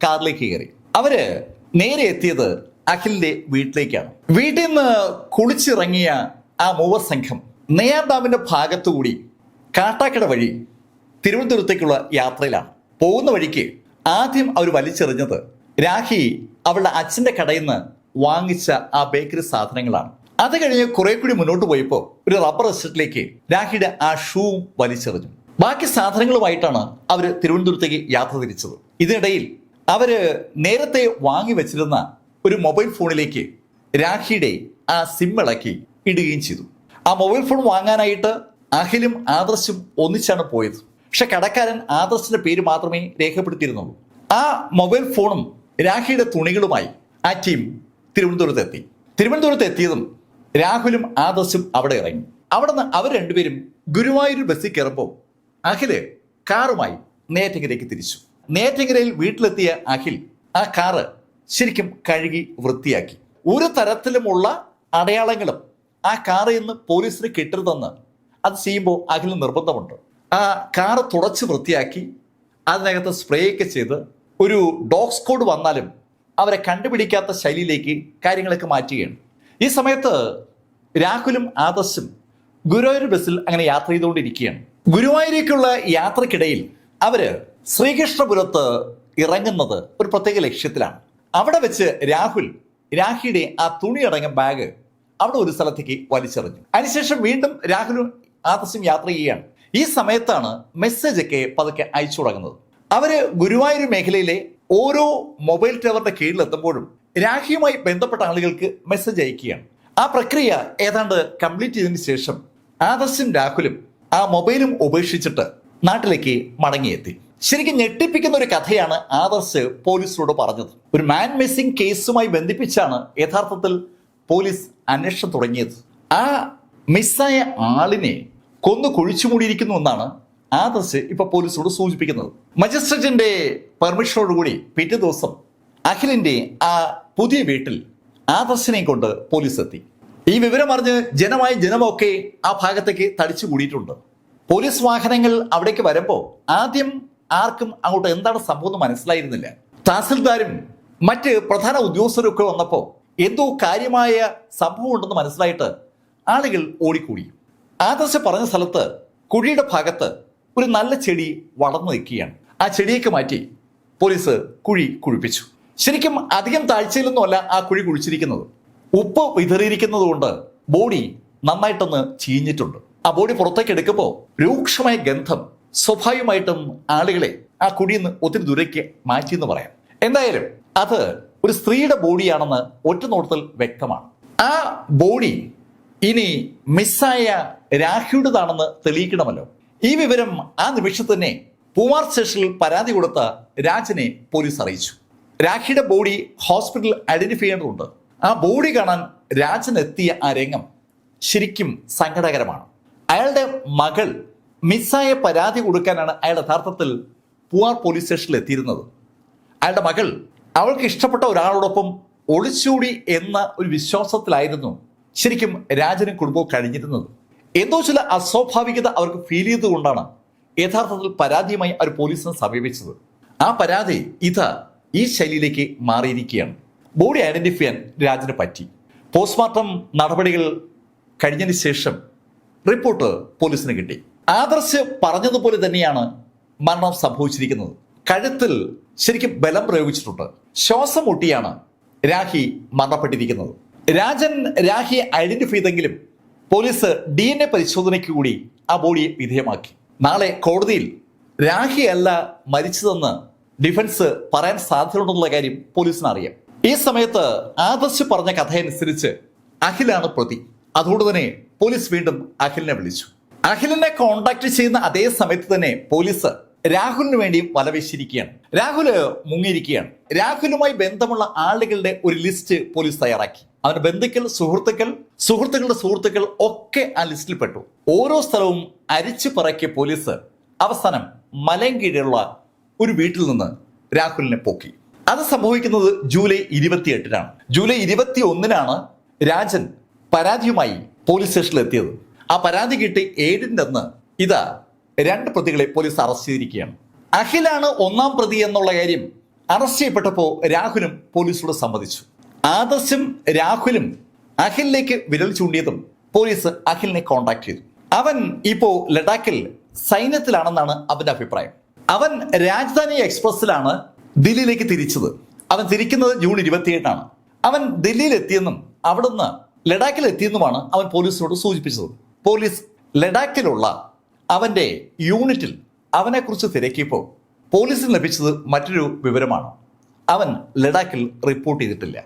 കാറിലേക്ക് കയറി. അവര് നേരെ എത്തിയത് അഖിലിന്റെ വീട്ടിലേക്കാണ്. വീട്ടിൽ നിന്ന് കുളിച്ചിറങ്ങിയ ആ മൂവർ സംഘം നെയ്യാർ ഡാമിന്റെ ഭാഗത്തുകൂടി കാട്ടാക്കട വഴി തിരുവനന്തപുരത്തേക്കുള്ള യാത്രയിലാണ്. പോകുന്ന വഴിക്ക് ആദ്യം അവർ വലിച്ചെറിഞ്ഞത് രാഖി അവളുടെ അച്ഛന്റെ കടയിൽ നിന്ന് വാങ്ങിച്ച ആ ബേക്കറി സാധനങ്ങളാണ്. അത് കഴിഞ്ഞ് കുറെ കൂടി മുന്നോട്ട് പോയപ്പോൾ ഒരു റബ്ബർ എസ്റ്റേറ്റിലേക്ക് രാഖിയുടെ ആ ഷൂവും വലിച്ചെറിഞ്ഞു. ബാക്കി സാധനങ്ങളുമായിട്ടാണ് അവർ തിരുവനന്തപുരത്തേക്ക് യാത്ര തിരിച്ചത്. ഇതിനിടയിൽ അവര് നേരത്തെ വാങ്ങി വെച്ചിരുന്ന ഒരു മൊബൈൽ ഫോണിലേക്ക് രാഖിയുടെ ആ സിം ഇളക്കി ഇടുകയും ചെയ്തു. ആ മൊബൈൽ ഫോൺ വാങ്ങാനായിട്ട് അഖിലും ആദർശും ഒന്നിച്ചാണ് പോയത്. പക്ഷെ കടക്കാരൻ ആദർശിന്റെ പേര് മാത്രമേ രേഖപ്പെടുത്തിയിരുന്നുള്ളൂ. ആ മൊബൈൽ ഫോണും രാഖിയുടെ തുണികളുമായി ആ ടീം തിരുവനന്തപുരത്ത് എത്തിയതും രാഹുലും ആദർശും അവിടെ ഇറങ്ങി. അവിടെ നിന്ന് അവർ രണ്ടുപേരും ഗുരുവായൂർ ബസ്സിൽ കയറുമ്പോൾ അഖില് കാറുമായി നെയ്യാറ്റിൻകരയ്ക്ക് തിരിച്ചു. നെയ്യാറ്റിൻകരയിൽ വീട്ടിലെത്തിയ അഖിൽ ആ കാറ് ശരിക്കും കഴുകി വൃത്തിയാക്കി. ഒരു തരത്തിലുമുള്ള അടയാളങ്ങളും ആ കാറിൽ നിന്ന് പോലീസിന് കിട്ടരുതെന്ന് അത് ചെയ്യുമ്പോൾ അഖിലിന് നിർബന്ധമുണ്ട്. ആ കാറ് തുടച്ച് വൃത്തിയാക്കി അതിനകത്ത് സ്പ്രേ ഒക്കെ ചെയ്ത് ഒരു ഡോഗ് സ്ക്വാഡ് വന്നാലും അവരെ കണ്ടുപിടിക്കാത്ത ശൈലിയിലേക്ക് കാര്യങ്ങളൊക്കെ മാറ്റുകയാണ്. ഈ സമയത്ത് രാഹുലും ആദർശും ഗുരുവായൂർ ബസ്സിൽ അങ്ങനെ യാത്ര ചെയ്തുകൊണ്ടിരിക്കുകയാണ്. ഗുരുവായൂരേക്കുള്ള യാത്രക്കിടയിൽ അവര് ശ്രീകൃഷ്ണപുരത്ത് ഇറങ്ങുന്നത് ഒരു പ്രത്യേക ലക്ഷ്യത്തിലാണ്. അവിടെ വെച്ച് രാഹുൽ രാഖിയുടെ ആ തുണിയടങ്ങിയ ബാഗ് അവിടെ ഒരു സ്ഥലത്തേക്ക് വലിച്ചെറിഞ്ഞു. അതിനുശേഷം വീണ്ടും രാഹുലും ആദർശും യാത്ര ചെയ്യുകയാണ്. ഈ സമയത്താണ് മെസ്സേജ് ഒക്കെ പതുക്കെ അയച്ചു തുടങ്ങുന്നത്. അവര് ഗുരുവായൂർ മേഖലയിലെ ഓരോ മൊബൈൽ ടവറിന്റെ കീഴിലെത്തുമ്പോഴും രാഖിയുമായി ബന്ധപ്പെട്ട ആളുകൾക്ക് മെസ്സേജ് അയക്കുകയാണ്. ആ പ്രക്രിയ ഏതാണ്ട് കംപ്ലീറ്റ് ചെയ്തതിനു ശേഷം ആദർശും രാഹുലും ആ മൊബൈലും ഉപേക്ഷിച്ചിട്ട് നാട്ടിലേക്ക് മടങ്ങിയെത്തി. ശരിക്കും ഞെട്ടിപ്പിക്കുന്ന ഒരു കഥയാണ് ആദർശ് പോലീസിനോട് പറഞ്ഞത്. ഒരു മാൻ മിസ്സിംഗ് കേസുമായി ബന്ധിപ്പിച്ചാണ് യഥാർത്ഥത്തിൽ പോലീസ് അന്വേഷണം തുടങ്ങിയത്. ആ മിസ്സായ ആളിനെ കൊന്നു കുഴിച്ചുമൂടിയിരിക്കുന്നു എന്നാണ് ആദർശ് ഇപ്പൊ പോലീസോട് സൂചിപ്പിക്കുന്നത്. മജിസ്ട്രേറ്റിന്റെ പെർമിഷനോടുകൂടി പിറ്റേ ദിവസം അഖിലിന്റെ ആ പുതിയ വീട്ടിൽ ആദർശിനെയും കൊണ്ട് പോലീസ് എത്തി. ഈ വിവരം അറിഞ്ഞ് ജനമൊക്കെ ആ ഭാഗത്തേക്ക് തടിച്ചു കൂടിയിട്ടുണ്ട്. പോലീസ് വാഹനങ്ങൾ അവിടേക്ക് വരുമ്പോൾ ആദ്യം ആർക്കും അങ്ങോട്ട് എന്താണ് സംഭവം മനസ്സിലായിരുന്നില്ല. തഹസിൽദാരും മറ്റ് പ്രധാന ഉദ്യോഗസ്ഥരും ഒക്കെ വന്നപ്പോൾ എന്തോ കാര്യമായ സംഭവം ഉണ്ടെന്ന് മനസ്സിലായിട്ട് ആളുകൾ ഓടിക്കൂടി. ആദർശ് പറഞ്ഞ സ്ഥലത്ത് കുഴിയുടെ ഭാഗത്ത് ഒരു നല്ല ചെടി വളർന്നു നിൽക്കുകയാണ്. ആ ചെടിയൊക്കെ മാറ്റി പോലീസ് കുഴി കുഴിപ്പിച്ചു. ശരിക്കും അധികം താഴ്ചയിലൊന്നുമല്ല ആ കുഴി കുഴിച്ചിരിക്കുന്നത്. ഉപ്പ് വിതറിയിരിക്കുന്നത് കൊണ്ട് ബോഡി നന്നായിട്ടൊന്ന് ചീഞ്ഞിട്ടുണ്ട്. ആ ബോഡി പുറത്തേക്ക് എടുക്കുമ്പോൾ രൂക്ഷമായ ഗന്ധം സ്വാഭാവികമായിട്ടും ആളുകളെ ആ കുഴിയിൽ നിന്ന് ഒത്തിരി ദൂരേക്ക് മാറ്റിയെന്ന് പറയാം. എന്തായാലും അത് ഒരു സ്ത്രീയുടെ ബോഡിയാണെന്ന് ഒറ്റ നോട്ടത്തിൽ വ്യക്തമാണ്. ആ ബോഡി ഇനി മിസ്സായ രാഖിയുടേതാണെന്ന് തെളിയിക്കണമല്ലോ. ഈ വിവരം ആ നിമിഷത്തിൽ തന്നെ പൂവാർ സ്റ്റേഷനിൽ പരാതി കൊടുത്ത രാജനെ പോലീസ് അറിയിച്ചു. രാഖിയുടെ ബോഡി ഹോസ്പിറ്റലിൽ ഐഡന്റിഫൈ ചെയ്യേണ്ടതുണ്ട്. ആ ബോഡി കാണാൻ രാജൻ എത്തിയ ആ രംഗം ശരിക്കും സങ്കടകരമാണ്. അയാളുടെ മകൾ മിസ്സായ പരാതി കൊടുക്കാനാണ് അയാൾ യഥാർത്ഥത്തിൽ പൂവാർ പോലീസ് സ്റ്റേഷനിൽ എത്തിയിരുന്നത്. അയാളുടെ മകൾ അവൾക്ക് ഇഷ്ടപ്പെട്ട ഒരാളോടൊപ്പം ഒളിച്ചോടി എന്ന ഒരു വിശ്വാസത്തിലായിരുന്നു ശരിക്കും രാജനും കുടുംബവും കഴിഞ്ഞിരുന്നത്. എന്തോ ചില അസ്വാഭാവികത അവർക്ക് ഫീൽ ചെയ്തുകൊണ്ടാണ് യഥാർത്ഥത്തിൽ പരാതിയുമായി അവർ പോലീസിനെ സമീപിച്ചത്. ആ പരാതി ഈ ശൈലിയിലേക്ക് മാറിയിരിക്കുകയാണ്. ബോഡി ഐഡന്റിഫൈ ചെയ്യാൻ രാജന് പറ്റി. പോസ്റ്റ്മോർട്ടം നടപടികൾ കഴിഞ്ഞതിന് ശേഷം റിപ്പോർട്ട് പോലീസിന് കിട്ടി. ആദർശ് പറഞ്ഞതുപോലെ തന്നെയാണ് മരണം സംഭവിച്ചിരിക്കുന്നത്. കഴുത്തിൽ ശരിക്കും ബലം പ്രയോഗിച്ചിട്ടുണ്ട്. ശ്വാസം മുട്ടിയാണ് രാഖി മരണപ്പെട്ടിരിക്കുന്നത്. രാജൻ രാഖിയെ ഐഡന്റിഫൈ ചെയ്തെങ്കിലും പോലീസ് DNA പരിശോധനയ്ക്ക് കൂടി ആ ബോഡിയെ വിധേയമാക്കി. നാളെ കോടതിയിൽ രാഖിയല്ല മരിച്ചതെന്ന് ഡിഫൻസ് പറയാൻ സാധ്യതയുണ്ടെന്നുള്ള കാര്യം പോലീസിന് അറിയാം. ഈ സമയത്ത് ആദർശ് പറഞ്ഞ കഥയനുസരിച്ച് അഖിലാണ് പ്രതി. അതുകൊണ്ട് തന്നെ പോലീസ് വീണ്ടും അഖിലിനെ വിളിച്ചു. അഖിലിനെ കോണ്ടാക്ട് ചെയ്യുന്ന അതേ സമയത്ത് തന്നെ പോലീസ് രാഹുലിന് വേണ്ടിയും വലവീശിയിരിക്കുകയാണ്. രാഹുല് മുങ്ങിയിരിക്കുകയാണ്. രാഹുലുമായി ബന്ധമുള്ള ആളുകളുടെ ഒരു ലിസ്റ്റ് പോലീസ് തയ്യാറാക്കി. അവന്റെ ബന്ധുക്കൾ, സുഹൃത്തുക്കളുടെ സുഹൃത്തുക്കൾ ഒക്കെ ആ ലിസ്റ്റിൽ പെട്ടു. ഓരോ സ്ഥലവും അരിച്ചു പറക്കിയ പോലീസ് അവസാനം മലയൻകീഴിലുള്ള ഒരു വീട്ടിൽ നിന്ന് രാഹുലിനെ പൊക്കി. അത് സംഭവിക്കുന്നത് ജൂലൈ 28-നാണ്. ജൂലൈ 21-നാണ് രാജൻ പരാതിയുമായി പോലീസ് സ്റ്റേഷനിൽ എത്തിയത്. ആ പരാതി കിട്ടി 7-ന്റെ അന്ന് 2 പ്രതികളെ പോലീസ് അറസ്റ്റ് ചെയ്തിരിക്കുകയാണ്. അഖിലാണ് 1-ാം പ്രതി എന്നുള്ള കാര്യം അറസ്റ്റ് ചെയ്യപ്പെട്ടപ്പോൾ രാഹുലും പോലീസിനോട് സമ്മതിച്ചു. ആദർശും രാഹുലും അഖിലിലേക്ക് വിരൽ ചൂണ്ടിയതും പോലീസ് അഖിലിനെ കോണ്ടാക്ട് ചെയ്തു. അവൻ ഇപ്പോ ലഡാക്കിൽ സൈന്യത്തിലാണെന്നാണ് അവന്റെ അഭിപ്രായം. അവൻ രാജധാനി എക്സ്പ്രസിലാണ് ദില്ലിയിലേക്ക് തിരിച്ചത്. അവൻ തിരിക്കുന്നത് ജൂൺ 27-നാണ്. അവൻ ദില്ലിയിൽ എത്തിയെന്നും അവിടുന്ന് ലഡാക്കിൽ എത്തിയെന്നുമാണ് അവൻ പോലീസിനോട് സൂചിപ്പിച്ചത്. പോലീസ് ലഡാക്കിലുള്ള അവന്റെ യൂണിറ്റിൽ അവനെക്കുറിച്ച് തിരക്കിയപ്പോൾ പോലീസിന് ലഭിച്ചത് മറ്റൊരു വിവരമാണ്. അവൻ ലഡാക്കിൽ റിപ്പോർട്ട് ചെയ്തിട്ടില്ല.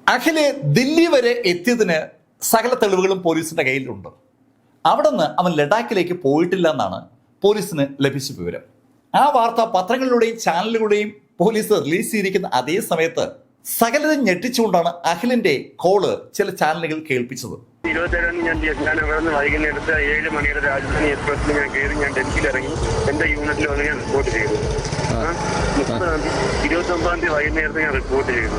അഖില് ദില്ലി വരെ എത്തിയതിന് സകല തെളിവുകളും പോലീസിന്റെ കയ്യിലുണ്ട്. അവിടുന്ന് അവൻ ലഡാക്കിലേക്ക് പോയിട്ടില്ല എന്നാണ് പോലീസിന് ലഭിച്ച വിവരം. ആ വാർത്ത പത്രങ്ങളിലൂടെയും ചാനലുകളുടെയും പോലീസ് റിലീസ് ചെയ്തിരിക്കുന്ന അതേ സമയത്ത് സകലരും ഞെട്ടിച്ചുകൊണ്ടാണ് അഖിലിന്റെ കോള് ചില ചാനലുകൾ കേൾപ്പിച്ചത്. 27 ഞാൻ അവിടെ നിന്ന് വൈകുന്നേരത്ത് 7 മണിയുടെ രാജധാനി എക്സ്പ്രസിൽ ഞാൻ കയറി. ഞാൻ ഡൽഹിയിൽ ഇറങ്ങി എന്റെ യൂണിറ്റിൽ വന്ന് ഞാൻ റിപ്പോർട്ട് ചെയ്തു. 29-ാം തീയതി വൈകുന്നേരത്ത് ഞാൻ റിപ്പോർട്ട് ചെയ്തു.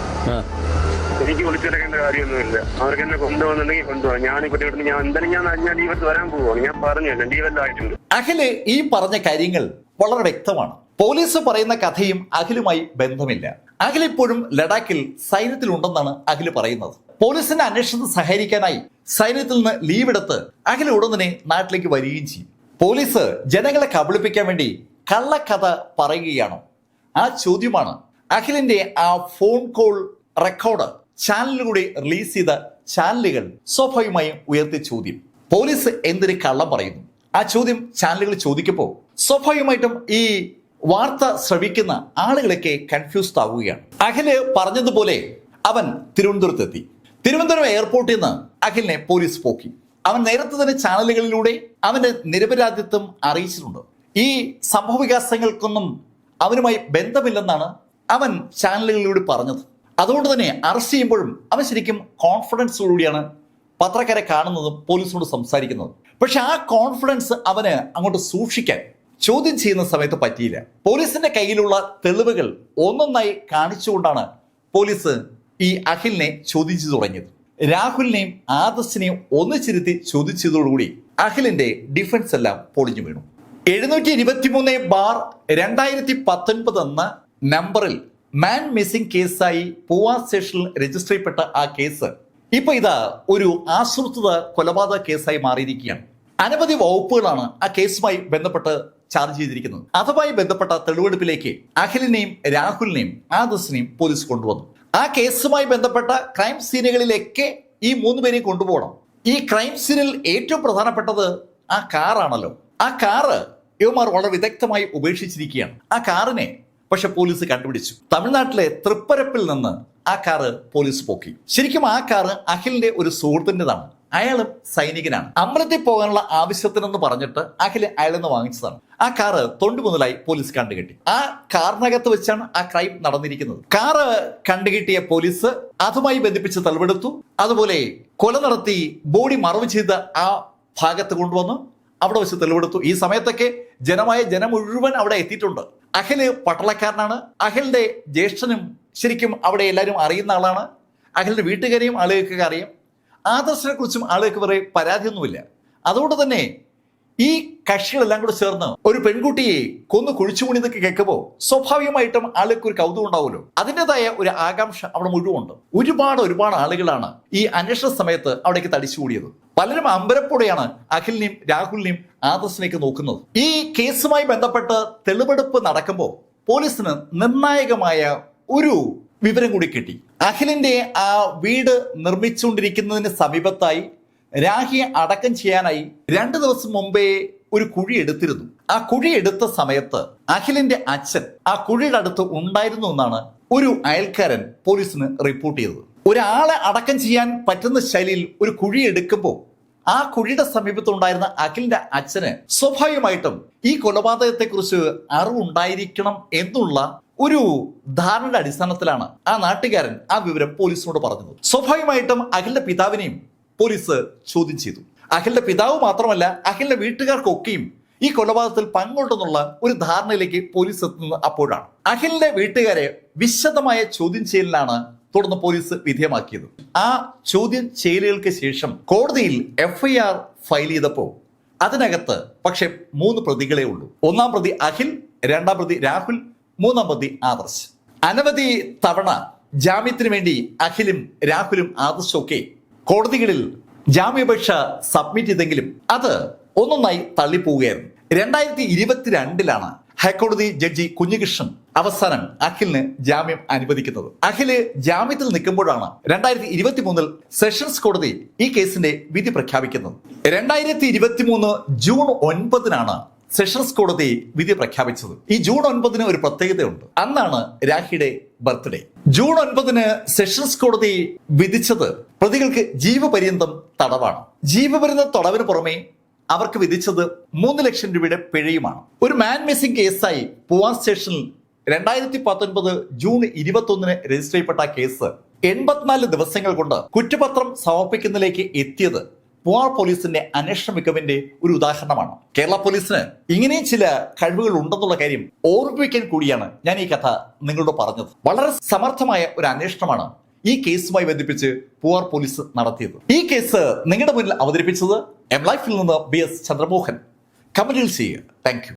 എനിക്ക് വിളിച്ചെടുക്കേണ്ട കാര്യമൊന്നുമില്ല. അവർക്ക് എന്നെ കൊണ്ടുപോകുന്നുണ്ടെങ്കിൽ കൊണ്ടുപോകാം. ഞാനിപ്പോ ഞാൻ എന്തായാലും ഞാൻ ലീവത്ത് വരാൻ പോവുകയാണ്. ഞാൻ പറഞ്ഞല്ലോ ലീവെല്ലാം ആയിട്ടുണ്ട്. അഖില് ഈ പറഞ്ഞ കാര്യങ്ങൾ വളരെ വ്യക്തമാണ്. പോലീസ് പറയുന്ന കഥയും അഖിലുമായി ബന്ധമില്ല. അഖിൽ ഇപ്പോഴും ലഡാക്കിൽ സൈന്യത്തിലുണ്ടെന്നാണ് അഖില് പറയുന്നത്. പോലീസിന്റെ അന്വേഷണത്തിൽ സഹകരിക്കാനായി സൈന്യത്തിൽ നിന്ന് ലീവ് എടുത്ത് അഖിൽ ഉടൻ തന്നെ നാട്ടിലേക്ക് വരികയും ചെയ്യും. പോലീസ് ജനങ്ങളെ കബളിപ്പിക്കാൻ വേണ്ടി കള്ളക്കഥ പറയുകയാണോ? ആ ചോദ്യമാണ് അഖിലിന്റെ ആ ഫോൺ കോൾ റെക്കോർഡ് ചാനലിലൂടെ റിലീസ് ചെയ്ത ചാനലുകൾ സ്വാഭാവികമായും ഉയർത്തിയ ചോദ്യം. പോലീസ് എന്തിന് കള്ളം പറയുന്നു? ആ ചോദ്യം ചാനലുകൾ ചോദിക്കുമ്പോൾ സ്വാഭാവികമായിട്ടും ഈ വാർത്ത ശ്രവിക്കുന്ന ആളുകളൊക്കെ കൺഫ്യൂസ്ഡ് ആവുകയാണ്. അഖില് പറഞ്ഞതുപോലെ അവൻ തിരുവനന്തപുരത്തെത്തി. തിരുവനന്തപുരം എയർപോർട്ടിൽ നിന്ന് അഖിലിനെ പോലീസ് പോക്കി. അവൻ നേരത്തെ തന്നെ ചാനലുകളിലൂടെ അവന്റെ നിരപരാധിത്വം അറിയിച്ചിട്ടുണ്ട്. ഈ സംഭവ വികാസങ്ങൾക്കൊന്നും അവനുമായി ബന്ധമില്ലെന്നാണ് അവൻ ചാനലുകളിലൂടെ പറഞ്ഞത്. അതുകൊണ്ട് തന്നെ അറസ്റ്റ് ചെയ്യുമ്പോഴും അവൻ ശരിക്കും കോൺഫിഡൻസോടുകൂടിയാണ് പത്രക്കാരെ കാണുന്നതും പോലീസിനോട് സംസാരിക്കുന്നതും. പക്ഷെ ആ കോൺഫിഡൻസ് അവന് അങ്ങോട്ട് സൂക്ഷിക്കാൻ ചോദ്യം ചെയ്യുന്ന സമയത്ത് പറ്റിയില്ല. പോലീസിന്റെ കയ്യിലുള്ള തെളിവുകൾ ഒന്നൊന്നായി കാണിച്ചുകൊണ്ടാണ് പോലീസ് ഈ അഖിലിനെ ചോദ്യം തുടങ്ങിയത്. രാഹുലിനെയും ആദർശിനെയും ഒന്നിച്ചിരുത്തി ചോദിച്ചതോടുകൂടി അഖിലിന്റെ ഡിഫൻസ് എല്ലാം പൊളിഞ്ഞു വീണു. 723/2019 എന്ന നമ്പറിൽ മാൻ മിസ്സിംഗ് കേസായി പൂവാർ സ്റ്റേഷനിൽ രജിസ്റ്റർ ചെയ്യപ്പെട്ട ആ കേസ് ഇപ്പൊ ഒരു ആസൂത്രിത കൊലപാതക കേസായി മാറിയിരിക്കുകയാണ്. അനവധി വകുപ്പുകളാണ് ആ കേസുമായി ബന്ധപ്പെട്ട് ചാർജ് ചെയ്തിരിക്കുന്നത്. അതുമായി ബന്ധപ്പെട്ട തെളിവെടുപ്പിലേക്ക് അഖിലിനെയും രാഹുലിനെയും ആദർശിനെയും പോലീസ് കൊണ്ടുവന്നു. ആ കേസുമായി ബന്ധപ്പെട്ട ക്രൈം സീനുകളിലേക്ക് ഈ 3 പേരെയും കൊണ്ടുപോകണം. ഈ ക്രൈം സീനിൽ ഏറ്റവും പ്രധാനപ്പെട്ടത് ആ കാറാണല്ലോ. ആ കാറ് ഇവന്മാർ വളരെ വിദഗ്ധമായി ഉപേക്ഷിച്ചിരിക്കുകയാണ്. ആ കാറിനെ പക്ഷെ പോലീസ് കണ്ടുപിടിച്ചു. തമിഴ്നാട്ടിലെ തൃപ്പരപ്പിൽ നിന്ന് ആ കാറ് പോലീസ് പോക്കി. ശരിക്കും ആ കാറ് അഖിലിന്റെ ഒരു സുഹൃത്തിൻ്റെതാണ്. അയാളും സൈനികനാണ്. അമ്പലത്തിൽ പോകാനുള്ള ആവശ്യത്തിനെന്ന് പറഞ്ഞിട്ട് അഖിൽ അയാളിൽ നിന്ന് വാങ്ങിച്ചതാണ്. ആ കാറ് തൊണ്ടുമുതലായി പോലീസ് കണ്ടുകെട്ടി. ആ കാറിനകത്ത് വെച്ചാണ് ആ ക്രൈം നടന്നിരിക്കുന്നത്. കാറ് കണ്ടുകെട്ടിയ പോലീസ് അതുമായി ബന്ധിപ്പിച്ച് തെളിവെടുത്തു. അതുപോലെ കൊല നടത്തി ബോഡി മറവ് ചെയ്ത ആ ഭാഗത്ത് കൊണ്ടുവന്നു അവിടെ വെച്ച് തെളിവെടുത്തു. ഈ സമയത്തൊക്കെ ജനം മുഴുവൻ അവിടെ എത്തിയിട്ടുണ്ട്. അഖില് പട്ടളക്കാരനാണ്. അഖിലിന്റെ ജ്യേഷ്ഠനും ശരിക്കും അവിടെ എല്ലാവരും അറിയുന്ന ആളാണ്. അഖിലിന്റെ വീട്ടുകാരെയും ആളുകൾക്കൊക്കെ അറിയാം. ആദർശിനെ കുറിച്ചും ആളുകൾക്ക് വേറെ പരാതിയൊന്നുമില്ല. അതുകൊണ്ട് തന്നെ ഈ കക്ഷികളെല്ലാം കൂടെ ചേർന്ന് ഒരു പെൺകുട്ടിയെ കൊന്നു കുഴിച്ചുകൂടിയതൊക്കെ കേൾക്കുമ്പോൾ സ്വാഭാവികമായിട്ടും ആളുകൾക്ക് ഒരു കൗതുകം ഉണ്ടാവുമല്ലോ. അതിൻ്റെതായ ഒരു ആകാംക്ഷ അവിടെ മുഴുവുണ്ട്. ഒരുപാട് ആളുകളാണ് ഈ അന്വേഷണ സമയത്ത് അവിടേക്ക് തടിച്ചുകൂടിയത്. പലരും അമ്പരപ്പോടെയാണ് അഖിലിനെയും രാഹുലിനെയും ആദർശിനെയൊക്കെ നോക്കുന്നത്. ഈ കേസുമായി ബന്ധപ്പെട്ട് തെളിവെടുപ്പ് നടക്കുമ്പോൾ പോലീസിന് നിർണായകമായ ഒരു വിവരം കൂടി കിട്ടി. അഖിലിന്റെ ആ വീട് നിർമ്മിച്ചുകൊണ്ടിരിക്കുന്നതിന് സമീപത്തായി രാഹിയെ അടക്കം ചെയ്യാനായി 2 ദിവസം മുമ്പേ ഒരു കുഴി എടുത്തിരുന്നു. ആ കുഴി എടുത്ത സമയത്ത് അഖിലിന്റെ അച്ഛൻ ആ കുഴിയുടെ അടുത്ത് ഉണ്ടായിരുന്നു എന്നാണ് ഒരു അയൽക്കാരൻ പോലീസിന് റിപ്പോർട്ട് ചെയ്തത്. ഒരാളെ അടക്കം ചെയ്യാൻ പറ്റുന്ന ശൈലിയിൽ ഒരു കുഴി എടുക്കുമ്പോൾ ആ കുഴിയുടെ സമീപത്തുണ്ടായിരുന്ന അഖിലിന്റെ അച്ഛന് സ്വാഭാവികമായിട്ടും ഈ കൊലപാതകത്തെക്കുറിച്ച് അറിവുണ്ടായിരിക്കണം എന്നുള്ള ഒരു ധാരണയുടെ അടിസ്ഥാനത്തിലാണ് ആ നാട്ടുകാരൻ ആ വിവരം പോലീസിനോട് പറഞ്ഞത്. സ്വാഭാവികമായിട്ടും അഖിലിന്റെ പിതാവിനെയും പോലീസ് ചോദ്യം ചെയ്തു. അഖിലിന്റെ പിതാവ് മാത്രമല്ല, അഖിലിന്റെ വീട്ടുകാർക്കൊക്കെയും ഈ കൊലപാതകത്തിൽ പങ്കുണ്ടെന്നുള്ള ഒരു ധാരണയിലേക്ക് പോലീസ് എത്തുന്നത് അപ്പോഴാണ്. അഖിലിന്റെ വീട്ടുകാരെ വിശദമായ ചോദ്യം ചെയ്യലിലാണ് തുടർന്ന് പോലീസ് വിധേയമാക്കിയത്. ആ ചോദ്യം ചെയ്യലുകൾക്ക് ശേഷം കോടതിയിൽ FIR ഫയൽ ചെയ്തപ്പോൾ അതിനകത്ത് പക്ഷെ 3 പ്രതികളെ ഉള്ളൂ. 1-ാം പ്രതി അഖിൽ, 2-ാം പ്രതി രാഹുൽ, 3-ാം പ്രതി ആദർശ്. അനവധി തവണ ജാമ്യത്തിന് വേണ്ടി അഖിലും രാഹുലും ആദർശും ഒക്കെ കോടതികളിൽ ജാമ്യാപേക്ഷ സബ്മിറ്റ് ചെയ്തെങ്കിലും അത് ഒന്നൊന്നായി തള്ളിപ്പോവുകയായിരുന്നു. 2022 ഹൈക്കോടതി ജഡ്ജി കുഞ്ഞികൃഷ്ണൻ അവസാനം അഖിലിന് ജാമ്യം അനുവദിക്കുന്നത്. അഖില് ജാമ്യത്തിൽ നിൽക്കുമ്പോഴാണ് 2023 സെഷൻസ് കോടതി ഈ കേസിന്റെ വിധി പ്രഖ്യാപിക്കുന്നത്. 2023 ജൂൺ 9 സെഷൻസ് കോടതി വിധി പ്രഖ്യാപിച്ചത്. ഈ ജൂൺ 9 ഒരു പ്രത്യേകതയുണ്ട്. അന്നാണ് രാഹിയുടെ ബർത്ത്ഡേ. ജൂൺ 9 സെഷൻസ് കോടതി വിധിച്ചത് പ്രതികൾക്ക് ജീവപര്യന്തം തടവാണ്. ജീവപര്യന്തം തടവിന് പുറമെ അവർക്ക് വിധിച്ചത് 3 ലക്ഷം രൂപയുടെ പിഴയുമാണ്. ഒരു മാൻ മിസ്സിംഗ് കേസായി പൂവാർ സ്റ്റേഷനിൽ 2019 ജൂൺ 21 രജിസ്റ്റർ ചെയ്യപ്പെട്ട കേസ് 84 ദിവസങ്ങൾ കൊണ്ട് കുറ്റപത്രം സമർപ്പിക്കുന്നതിലേക്ക് എത്തിയത് പൂവാർ പോലീസിന്റെ അന്വേഷണ മികവിന്റെ ഒരു ഉദാഹരണമാണ്. കേരള പോലീസിന് ഇങ്ങനെയും ചില കഴിവുകൾ ഉണ്ടെന്നുള്ള കാര്യം ഓർമ്മിപ്പിക്കാൻ കൂടിയാണ് ഞാൻ ഈ കഥ നിങ്ങളോട് പറഞ്ഞത്. വളരെ സമർത്ഥമായ ഒരു അന്വേഷണമാണ് ഈ കേസുമായി ബന്ധിപ്പിച്ച് പൂവാർ പോലീസ് നടത്തിയത്. ഈ കേസ് നിങ്ങളുടെ മുന്നിൽ അവതരിപ്പിച്ചത് MLife-ൽ നിന്ന് BS ചന്ദ്രമോഹൻ. കമന്റിൽ ചെയ്യുക. Thank you.